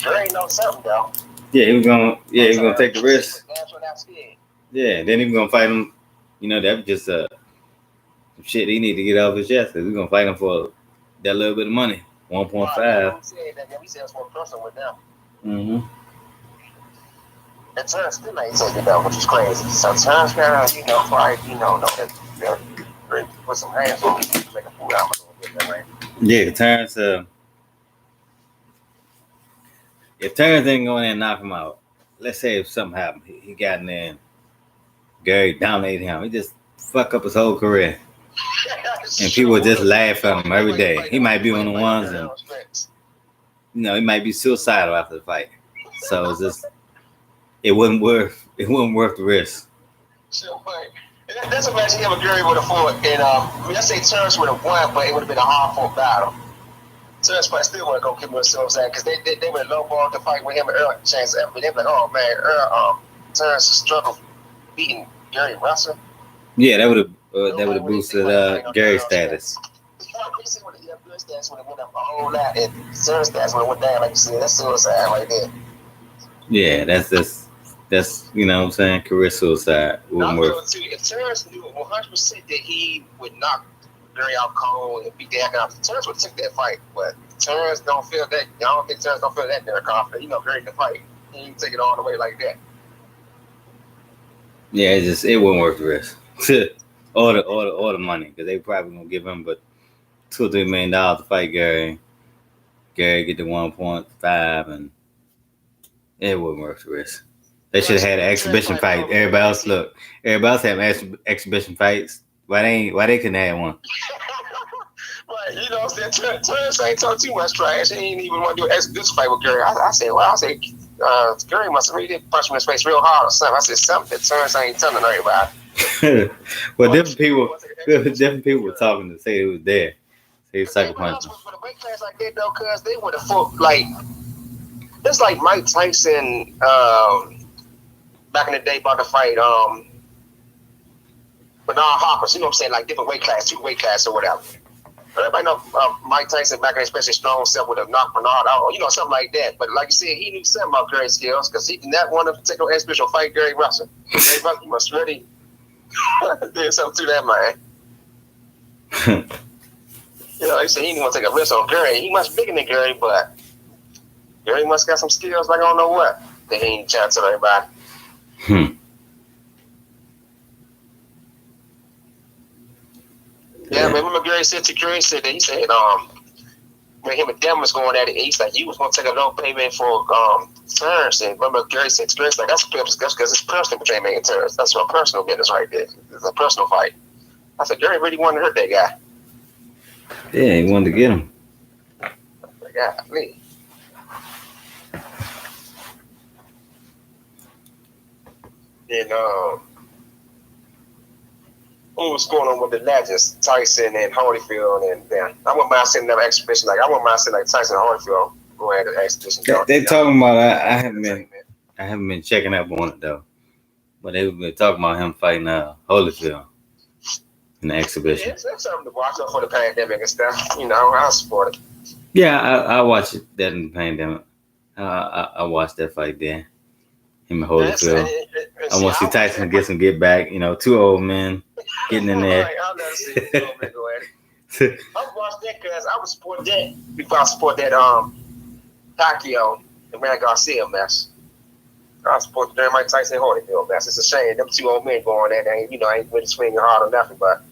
Gary knows something though. Yeah, he was gonna take the risk. Yeah, then he was gonna fight him. That was just some shit he need to get off his chest. Cause we're gonna fight him for that little bit of money, 1.5. We said it's one person with them. Mm-hmm. And Terrence still ain't taking that, which is crazy. So Terrence gotta, fight, know that put some hands on him to make a fool out of him a little bit, right? Yeah, Terrence. If Terrence didn't go in there and knock him out, let's say if something happened, he got in there and Gary dominated him. He just fuck up his whole career. And people would just laugh at him every day. He might be one of the ones, and he might be suicidal after the fight. So it's just, it wasn't worth the risk. So, that's a match him and Gary would have fought, and I say Terrence would have won, but it would have been a hard-fought battle. Terrence probably still want to go keep him, because they would have lowballed the fight with him and Earl chance ever. They'd be like, oh man, Terrence struggled beating Gary Russell. Yeah, that would have boosted Gary's status. Gary's status would have went up a whole lot, and Terrence's status would have went down, like you said. That's suicide right there. Yeah, that's what I'm saying, career suicide. If Terrence knew 100% that he would knock Gary out cold and beat the heck out, Terrence would take that fight. But Terrence don't feel that. I don't think Terrence don't feel that very confident. Gary can fight. He can take it all the way like that. Yeah, it wouldn't worth the risk. or the money, because they probably gonna give him but $2 or $3 million to fight Gary. Gary get the 1.5, and it wouldn't worth the risk. They should have had an exhibition fight. Everybody else have exhibition fights. Why they couldn't have one? Right, Terrence ain't talking too much trash. He ain't even want to do an exhibition fight with Gary. I said, Gary must have really did punch him in his face real hard or something. I said something that Terrence ain't telling everybody. Well, different people were talking to say it was there. Say it's like a punch. For the weight class like that though, cause they would have fought it's like Mike Tyson back in the day about to fight Bernard Hopkins. You know what I'm saying? Like different weight class, 2 weight class or whatever. Everybody know Mike Tyson back in especially strong self would have knocked Bernard out, something like that. But like you said, he knew something about Gary's skills because he did not want to take no exhibition fight Gary Russell. Gary Russell must really did something to that man. He said he didn't want to take a risk on Gary. He much bigger than Gary, but Gary must got some skills like I don't know what. They ain't trying to tell everybody. Yeah, but remember Gary said that he said when him and Devin was going at it, he's like, you was gonna take a low payment for Terrence, and remember Gary said to Gary, like that's because it's personal between me and Terrence. That's what personal business right there. It's a personal fight. I said Gary really wanted to hurt that guy. Yeah, he wanted to get him. Golly. And what was going on with the legends, Tyson and Holyfield, and I wouldn't mind seeing another exhibition. I wouldn't mind seeing Tyson and Holyfield going at an exhibition. They talking about I haven't been checking up on it though, but they've been talking about him fighting Holyfield in the exhibition. Yeah, it's something to watch for the pandemic and stuff. I support it. Yeah, I watched that in the pandemic. I watched that fight there. Him and Holyfield. I see. want to see I watched Tyson that get fight. some get back. Two old men getting in there. Right, I'll never see the two of them go at it. I watched that because I would support that before I support that Pacquiao and Ryan Garcia mess. I support the Mike Tyson Holyfield mess. It's a shame them two old men going there. They ain't really swinging hard or nothing, but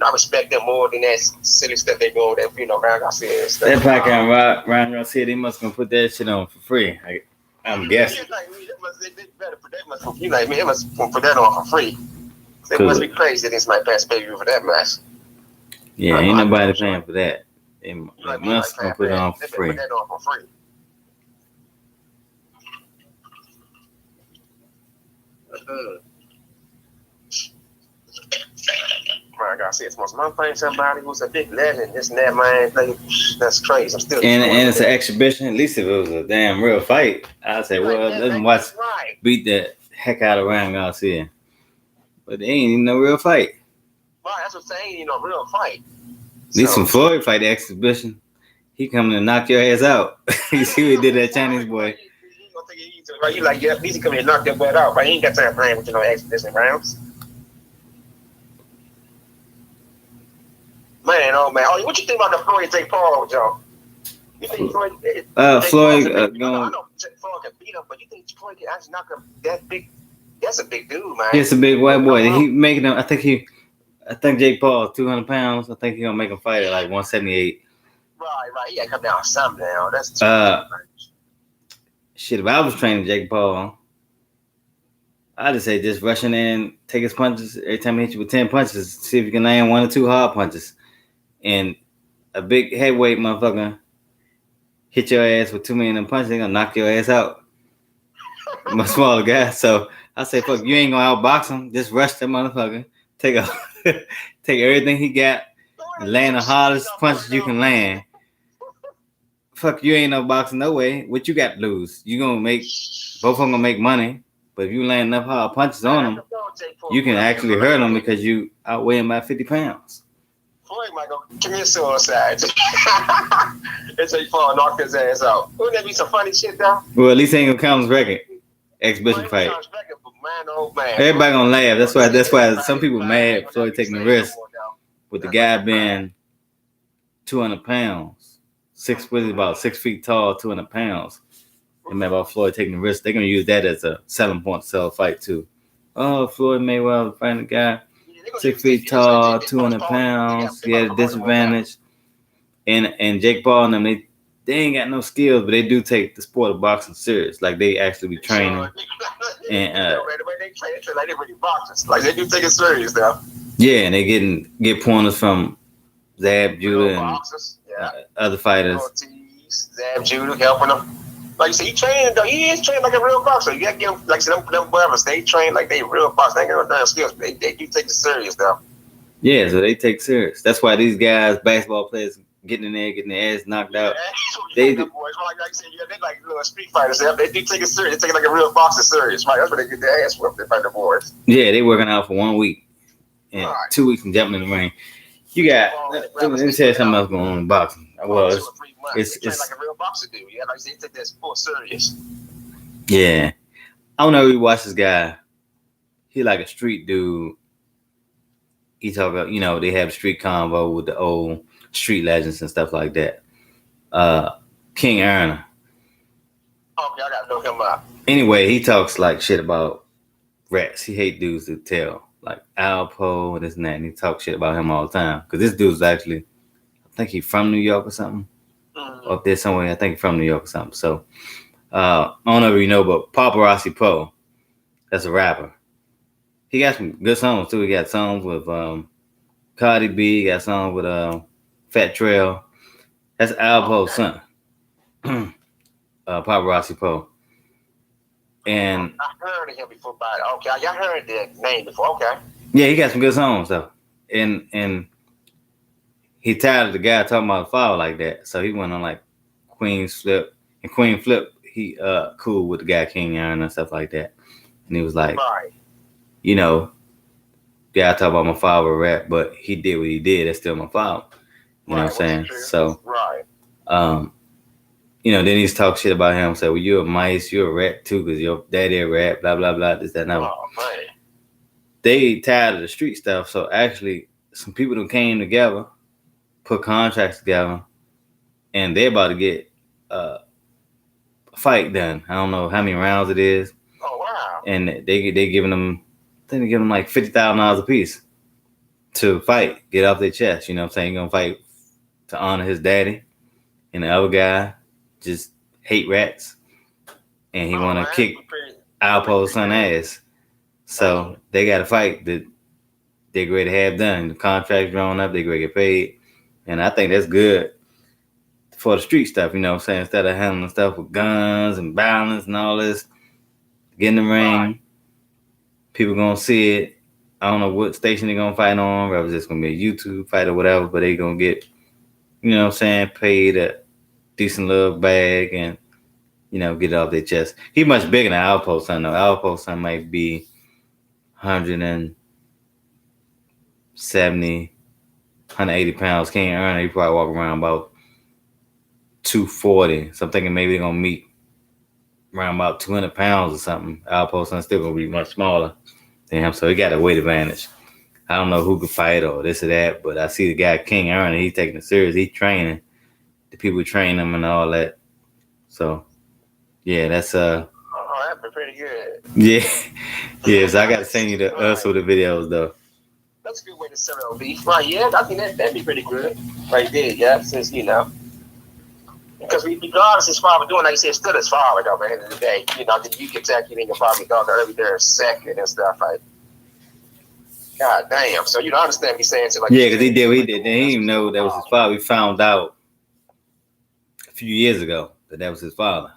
I respect them more than that silly stuff they go that Ryan Garcia and stuff. That Pacquiao Ryan Garcia, they must gonna put that shit on for free. I'm guessing. Like me, they better put that much. You like me, they must put that on for free. They must be crazy. This might pass pay you for that mess. Yeah, ain't nobody paying for that. They Like must gonna put it on for free. Put that on for free. I gotta say, it's most my thing. Somebody who's a big legend, this and that, man. Like, that's crazy. I'm still. And it's an exhibition. At least if it was a damn real fight, I'd say, well, let them watch beat the heck out of Ryan Garcia. But they ain't even no real fight. Right, that's what I'm saying. Real fight. At least when Floyd fight the exhibition, he coming to knock your ass out. You see what he did that Chinese boy. He gonna take it easy, right? You like, yeah, at least he come here and knock that butt out, right? He ain't got time playing with exhibition rounds. Man, oh man, what you think about the Floyd Jake Paul, Joe? You think Floyd? Floyd I know Floyd can beat him, but you think Floyd can actually knock him that big? That's a big dude, man. It's a big white boy. He making him. I think Jake Paul 200 pounds. I think he gonna make him fight at like 178. Right. He gotta come down some now. That's shit. If I was training Jake Paul, I'd just say just rushing in, take his punches every time he hit you with 10 punches. See if you can land 1 or 2 hard punches. And a big heavyweight motherfucker hit your ass with 2 million punches, they gonna knock your ass out. I'm a smaller guy, so I say, fuck, you ain't gonna outbox him. Just rush that motherfucker. Take everything he got, and land the hardest punches you can land. Fuck, you ain't no boxing no way. What you got to lose? You gonna make both of them gonna make money, but if you land enough hard punches on them, you can actually hurt them because you outweigh him by 50 pounds. Floyd might go commit suicide. And Jake Paul knock his ass out. Wouldn't that be some funny shit though? Well, at least it ain't gonna count as record. Exhibition fight. Everybody gonna laugh. That's why some people mad Floyd taking the risk with the guy being 200 pounds. 6 foot, about 6 feet tall, 200 pounds. And mad about Floyd taking the risk. They're gonna use that as a selling point to sell a fight too. Oh, Floyd Mayweather fighting a guy 6 feet tall, 200 pounds. He had a disadvantage. And Jake Paul and them, they ain't got no skills, but they do take the sport of boxing serious. Like they actually be training. And like they really boxers. Like they do take it serious now. Yeah, and they get pointers from Zab Judah and other fighters. Zab Judah helping them. Like you said, he is trained like a real boxer. You gotta give him, like I said, them brothers, they train like they real boxers. They ain't got no damn skills, but they do take it serious though. Yeah, so they take serious. That's why these guys, basketball players, getting in there, getting their ass knocked out. They do. Boys, like I said, they like little street fighters. They do take it serious. They take it like a real boxer serious. Right? That's where they get their ass whooped. They fight the boys. Yeah, they working out for 1 week and 2 weeks and jumping in the ring. You got. Let me tell you something else going on in boxing. Well, it's like a real boxer do. Yeah, like I said, they take that sport serious. Yeah, I don't know if you watch this guy. He like a street dude. He talk about, they have street convo with the old street legends and stuff like that. King Erna. Okay, I gotta look him up. Anyway, he talks like shit about rats. He hate dudes to tell, like Alpo and this and that. And he talks shit about him all the time. Because this dude's actually, I think he's from New York or something. Mm-hmm. Up there somewhere. I think he's from New York or something. So, I don't know if you know, but Paparazzi Poe, that's a rapper. He got some good songs too. He got songs with Cardi B. He got songs with Fat Trail. That's Alpo's son. Paparazzi Poe. And I heard of him before, but okay, I heard that name before. Okay. Yeah, he got some good songs though, and he tired of the guy talking about the foul like that, so he went on like Queen's Flip, and Queen Flip, he cool with the guy King Iron and stuff like that, and he was like, right. Guy talk about my father rap, but he did what he did. That's still my father. You know what I'm saying? So, right. then he's talk shit about him. Say, well, you're a mice, you're a rat too, because your daddy a rat, blah, blah, blah, this, that, and that. Oh man. They tired of the street stuff. So actually, some people that came together, put contracts together, and they're about to get a fight done. I don't know how many rounds it is. Oh wow. And they giving them, I think they give them like $50,000 a piece to fight, get off their chest. You know what I'm saying? You're gonna fight to honor his daddy, and the other guy just hate rats, and he want to kick Alpo's son ass. So they got a fight that they're ready to have done. The contract's drawn up, they're ready to get paid, and I think that's good for the street stuff. You know what I'm saying? Instead of handling stuff with guns and violence and all this, get in the ring. Right. People gonna see it. I don't know what station they're gonna fight on, whether it's just gonna be a YouTube fight or whatever, but they gonna get, you know what I'm saying, paid a decent little bag and, get it off their chest. He much bigger than Alpo's son though. Alpo's son might be 170, 180 pounds. Can't earn it. He probably walk around about 240. So I'm thinking maybe they're gonna meet around about 200 pounds or something. Alpo's son still gonna be much smaller than him, so he got a weight advantage. I don't know who could fight or this or that, but I see the guy King Aaron, he's taking it serious. He's training. The people train him and all that. So yeah, that's Oh, that'd be pretty good. Yeah. Yeah, so I gotta send you the with the videos though. That's a good way to sell it on beef. Right, yeah, I think that'd be pretty good. Right there, yeah, since because regardless his father doing, like you said, still his father though, at the end of the day. Then you can tell you your father dog every there second and stuff like. God damn! So you don't understand me saying it like. Yeah, because he did what he did. They didn't even know that was his father. We found out a few years ago that was his father.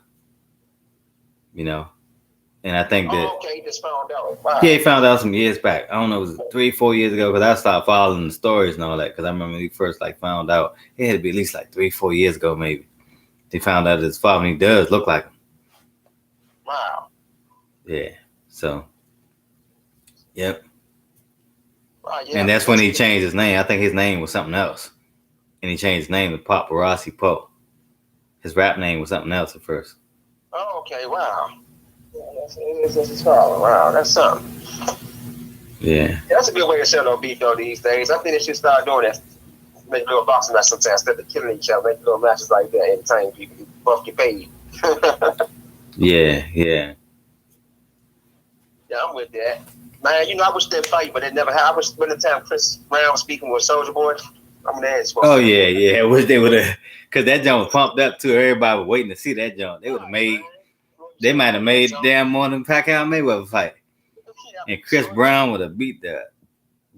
And I think that. Oh, okay, he just found out. Wow. Yeah, he found out some years back. I don't know, it was 3-4 years ago because I started following the stories and all that. Because I remember when he first found out, it had to be at least 3-4 years ago maybe. He found out his father, and he does look like him. Wow. Yeah. So. Yep. Wow, yeah, and that's when he changed his name. I think his name was something else, and he changed his name to Paparazzi Poe. His rap name was something else at first. Oh, okay. Wow. Yeah, that's his father. Wow, that's something. Yeah. That's a good way to sell no beef though these days. I think they should start doing that. Make little boxing matches sometimes instead of killing each other. Make little matches like that, entertain people. Both get paid. Yeah. Yeah, I'm with that. Man, I wish they'd fight, but it never happened. I wish when the time Chris Brown was speaking with Soulja Boy, I'm there. Oh, yeah. I wish they would have, because that joint was pumped up too. Everybody was waiting to see that joint. They would have made, they might have made damn more than Pacquiao Mayweather fight. And Chris Brown would have beat the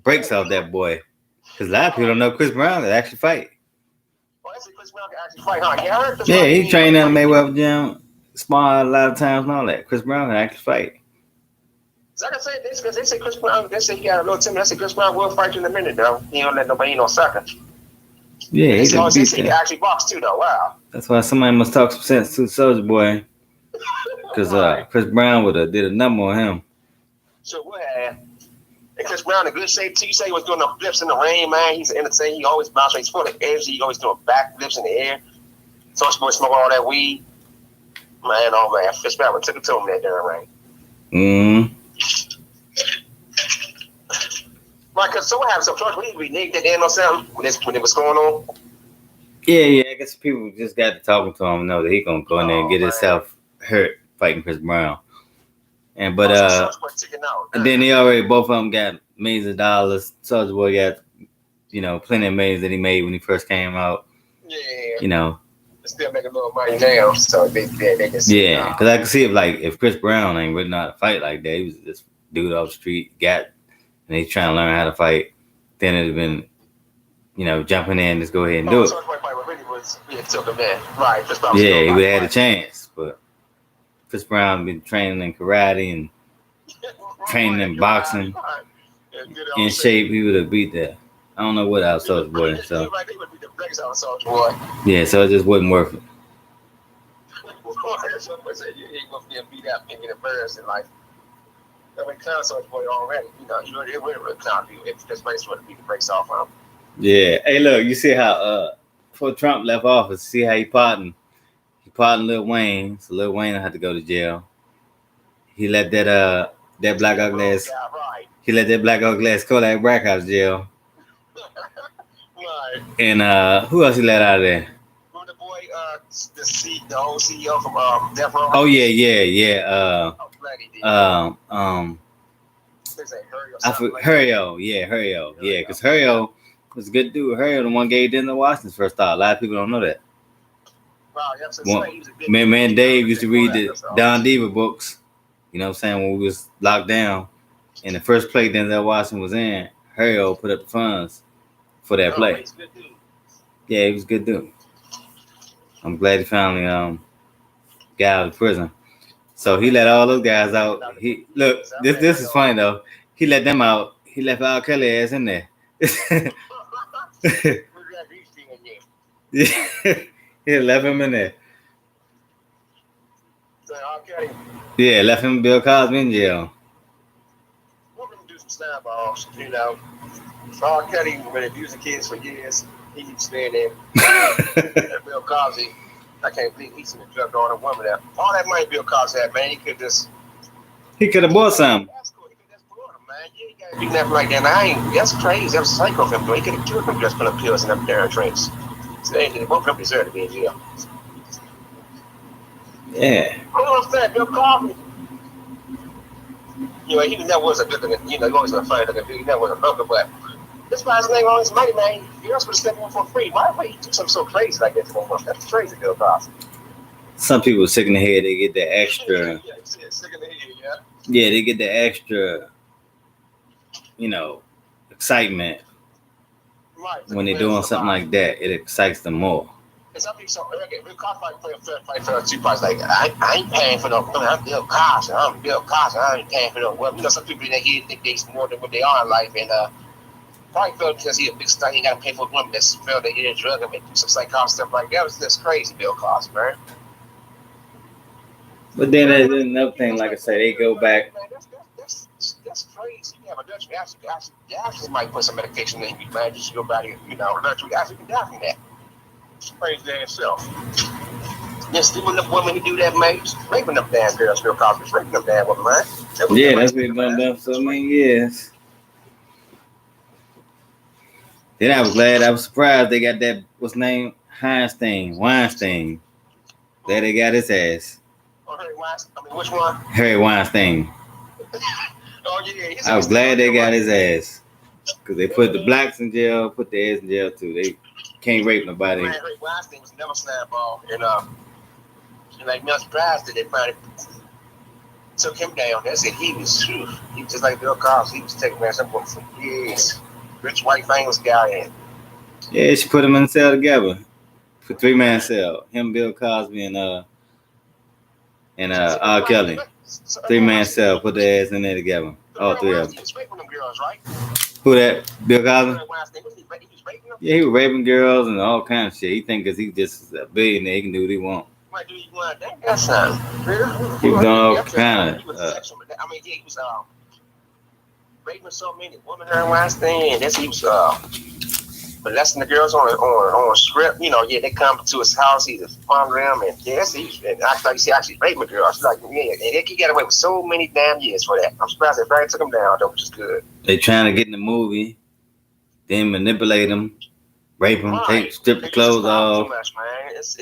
brakes off that boy. Because a lot of people don't know Chris Brown could actually fight. Oh, that's Chris Brown can actually fight, huh? Yeah, I heard yeah, he trained in the Mayweather gym, smart a lot of times and all that. Chris Brown can actually fight. So I can say this because they say Chris Brown, they say he got a little timid. They say Chris Brown will fight you in a minute, though. He don't let nobody no sucker. Yeah, he can beat he actually box too, though. Wow. That's why somebody must talk some sense to Soulja Boy. Because Chris Brown would have did a number on him. Sure would have. And Chris Brown in good shape too. You say he was doing the flips in the rain, man. He's entertaining. He always bouncing. He's full of energy. He always doing backflips in the air. Soulja Boy smoking all that weed. Man, oh man, Chris Brown took it to him that damn rain. Right, cause so what happened? So George, we reneged that in or something when it was going on. Yeah. I guess people just got to talking to him, know that he gonna go in there and get himself hurt fighting Chris Brown. And and then they already both of them got millions of dollars. Soulja Boy got plenty of millions that he made when he first came out. Yeah. Still making a little money now, so they can see. Yeah, because I can see if Chris Brown ain't really know how to fight like that. He was just dude off the street, and he's trying to learn how to fight. Then it'd have been, jumping in, just go ahead and do it. Yeah, he would have had a chance, but Chris Brown been training in karate and training in boxing, in shape. He would have beat that. I don't know what else Soulja Boy. So yeah, so it just wasn't worth it. Yeah. Hey, look, you see how before Trump left office, see how he pardoned partner Lil Wayne, so Lil Wayne had to go to jail. He let that black ugly ass Yeah, right. he let that black ugly ass Kodak Black out of jail. Right. And who else he let out of there? Remember the boy, the old CEO from Death Row Oh yeah, Records? yeah, yeah. I'm glad he did. Um, They say Hurry or something like that. Hurryo, yeah, Hurryo, Hurry yeah, up. because Yeah. Hurryo was a good dude. Hurryo, the one gave Denzel Washington's first thought. A lot of people don't know that. Wow, yeah, so Well, he was a big man, Dave used to before read that. the That's all. Don Diva books. You know what I'm saying? When we was locked down, and the first play Denzel Washington was in, Hurryo put up the funds for that Oh, play. he's a good dude. Yeah, he was a good dude. I'm glad he finally got out of prison. So he let all those guys out. He look. This is funny though. He let them out. He left R. Kelly ass in there. Yeah, he left him in there. So, okay, Yeah, left him Bill Cosby in jail. we're gonna do some snap-offs. You know, R. Kelly been abusing kids for years. He keeps staying there. And Bill Cosby, I can't believe he's in the drug on a woman. That all that money Bill Cosby had, man, he could just. He could have bought some. That's cool. He could just bought him, man. You ain't gotta do nothing like that. I ain't. That's crazy. That's psycho of him. Though. He could have killed him just for the pills and them damn drinks. So they both of them deserve to be in jail. Yeah. I don't understand. Bill Cosby. You know, he never was a good looking. You know, he always was a funny looking dude. He never was a broker, but. This guy's name on his money, man. You else would have stepped in for free. Why would he do something so crazy like that to one? That's crazy, Bill Cosby. Some people sick in the head. They get the extra. Yeah, sick in the head, yeah. Yeah, they get the extra. You know, excitement Right. when they're doing something like that. It excites them more. And some people so arrogant. Bill Cosby play a fair fight for two parts. Like, I ain't paying for no. I'm Bill Cosby. I'm Bill Cosby. I ain't paying for no. Well, you know, some people in their head think they're more than what they are in life, and probably felt because he a big star, he got to pay for a woman that's felt that he didn't drug him and do some psychotic stuff like that. That's crazy, Bill Cosby, man. But then there's another thing, like I say, they go back. Man, that's crazy. You have a Dutch actually might put some medication in you, man. Just go back and, you know, Dutch actually can die from that. It's crazy in itself. Just stealing the women who do that, man. Just raping them damn girls, Bill Cosby's raping them damn women, man. Yeah, that's what he's done for so many years. Then I was glad. I was surprised they got that. What's his name? Weinstein. Glad they got his ass. Oh, Harry Weinstein. I mean, which one? Harry Weinstein. Oh, yeah. I was glad they got his ass. Because they put the blacks in jail, put the ass in jail too. They can't rape nobody. Man, Harry Weinstein was never snap ball. And like, me, I'm surprised that they finally took him down. They said he was just like Bill Cosby. He was taking man some for years. Rich white famous guy. And Yeah, she put them in the cell together. For 3-man cell. Him, Bill Cosby, and R. Kelly. 3-man cell, put their ass in there together. All three of them. He was raping them girls, right? Who that? Bill Cosby? Harry Weinstein, he was raping them? Yeah, he was raping girls and all kinds of shit. He think because he just a billionaire, he can do what he want. Might do what you want. That's not real. He was doing all kind He was of. sexual. I mean, yeah, he was raping so many women. Harry Weinstein, and he was molesting the girls on script. You know, yeah, they come to his house, he was fondling them, and yes, and actually raping girls. Like, yeah, and he got away with so many damn years for that. I'm surprised they finally took him down, though, which is good. They trying to get in the movie, then manipulate them, rape them, strip the clothes off. Too much, man. It's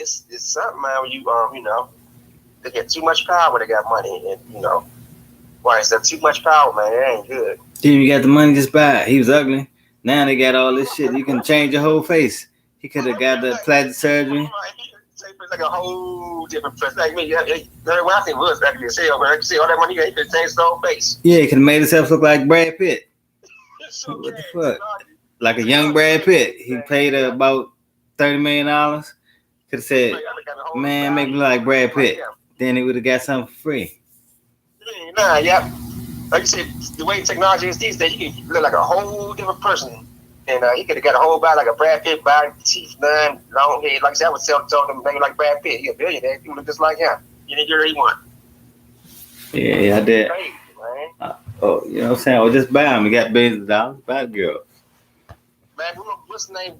something, man. When you know, they get too much power when they got money, and you know, why is that too much power, man? It ain't good. Then you got the money, just buy it. He was ugly. Now they got all this shit. You can change your whole face. He could have got the plastic surgery. Like a whole different person. Like me, Harry Weinstein was ugly as hell, man. You see all that money, he could have changed his whole face. Yeah, he could have made himself look like Brad Pitt. So What the fuck? Like a young Brad Pitt. He paid her about $30 million. Could have said, man, make me look like Brad Pitt. Then he would have got something for free. Nah, yeah. Like you said, the way technology is these days, you can look like a whole different person. And he could have got a whole body like a Brad Pitt body, teeth done, long head. Like I said, I would tell them maybe like Brad Pitt. He a billionaire. You look just like him. You need your E1. Yeah, I did. Crazy, man. Oh, you know what I'm saying? Well, just buy him. He got billions of dollars. Buy the girl. Man, what's the name?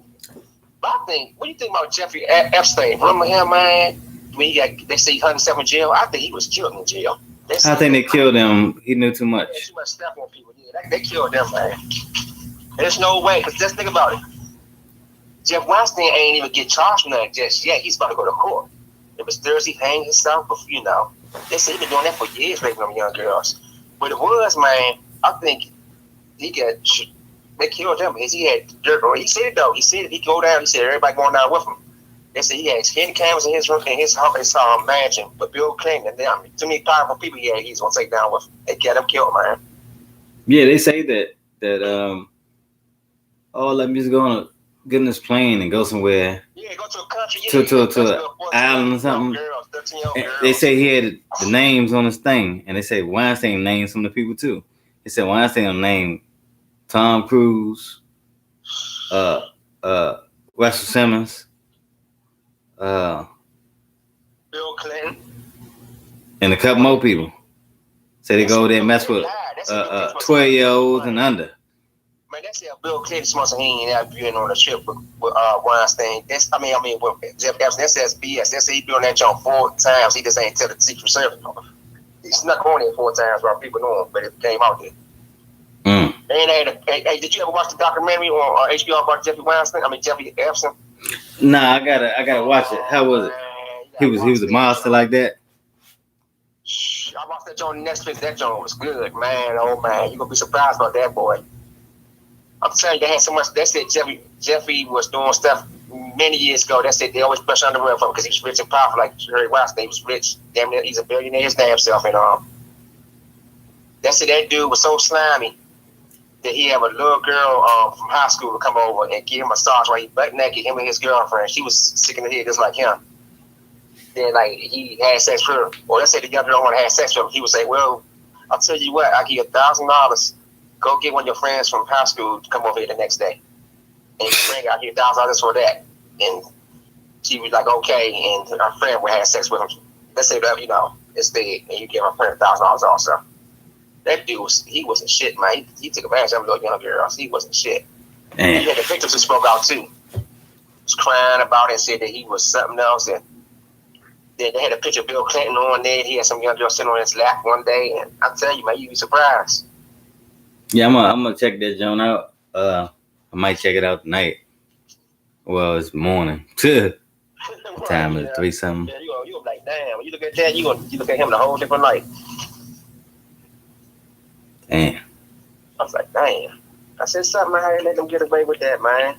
I think, what do you think about Jeffrey Epstein? Remember him, man? when they say he hung himself in jail, I think he was killed in jail. I think they killed him. He knew too much. Yeah, too much stuff on people. Yeah, they killed them, man. There's no way, because just think about it. Jeff Weinstein ain't even get charged for nothing just yet. He's about to go to court. It was Thursday, hanged himself, but they say he been doing that for years, raping them young girls. But it was, man, I think they killed him because he had dirt. He said it though. He said he go down. He said everybody going down with him. They said he had hidden cameras in his room, in his mansion. But Bill Clinton, too many powerful people he's gonna take down with him. They got him killed, man. Yeah, they say that all of them is gonna get in this plane and go somewhere. Yeah, go to a country. To an island or something. They say he had the names on his thing, and they say Weinstein named some of the people too. They said Weinstein named Tom Cruise, Russell Simmons, Bill Clinton, and a couple more people. Say they go there and mess with 12-year-olds and under. Man, that's how Bill Clinton supposed to he ain't out being on a trip with Weinstein. With Jeff Epstein. That's BS. That's he doing that job 4 times. He just ain't tell the Secret Service. He snuck on there 4 times while people know him, but it came out there. Hey, did you ever watch the documentary on HBO about Jeffrey Weinstein? Jeffrey Epstein. Nah, I gotta watch it. How was it? He was a monster like that. I watched that joint on Netflix. That joint was good, man. Oh man, you gonna be surprised about that boy. I'm telling you, they had so much. They said Jeffrey was doing stuff many years ago. They said they always brush under the rug for him because he was rich and powerful. Like Harry Weinstein, he was rich. Damn near, he's a billionaire his damn self. And they said that dude was so slimy that he had a little girl from high school to come over and give him a massage while he butt naked. Him and his girlfriend. She was sick in the head just like him. Then he had sex with her. Or let's say the young girl want to have sex with him. He would say, "Well, I'll tell you what. I give you $1,000. Go get one of your friends from high school to come over here the next day, and bring out here $1,000 for that." And she was like, "Okay." And our friend would have sex with him. Let's say that it's dead, and you give our friend $1,000 also. That dude he wasn't shit, man. He took advantage of little young girls. He wasn't shit. He had the victims who spoke out too. Was crying about it and said that he was something else. And then they had a picture of Bill Clinton on there. He had some young girl sitting on his lap one day, and I tell you, man, you'd be surprised. Yeah, I'm gonna check that joint out. I might check it out tonight. Well, it's morning. What time is it? 3 something. Yeah, you like, damn. When you look at that, you look at him in a whole different light. Damn. I was like, damn. I said something. I had to let them get away with that, man.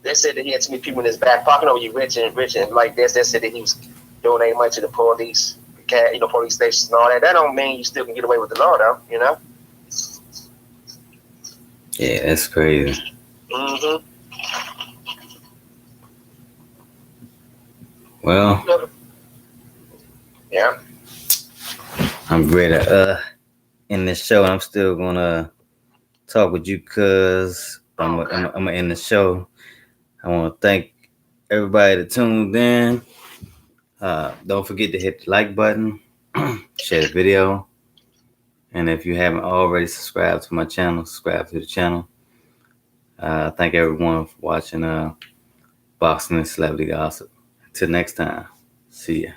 They said that he had too many people in his back pocket. You rich and like this. They said that he was donating money to the police, police stations and all that. That don't mean you still can get away with the law, though. Yeah, that's crazy. Mm-hmm. Well, yeah. I'm ready to end this show. I'm still gonna talk with you because I'm gonna end the show. I want to thank everybody that tuned in. Don't forget to hit the like button, share the video, and if you haven't already subscribed to my channel, subscribe to the channel. Thank everyone for watching Boxing and Celebrity Gossip. Until next time, see ya.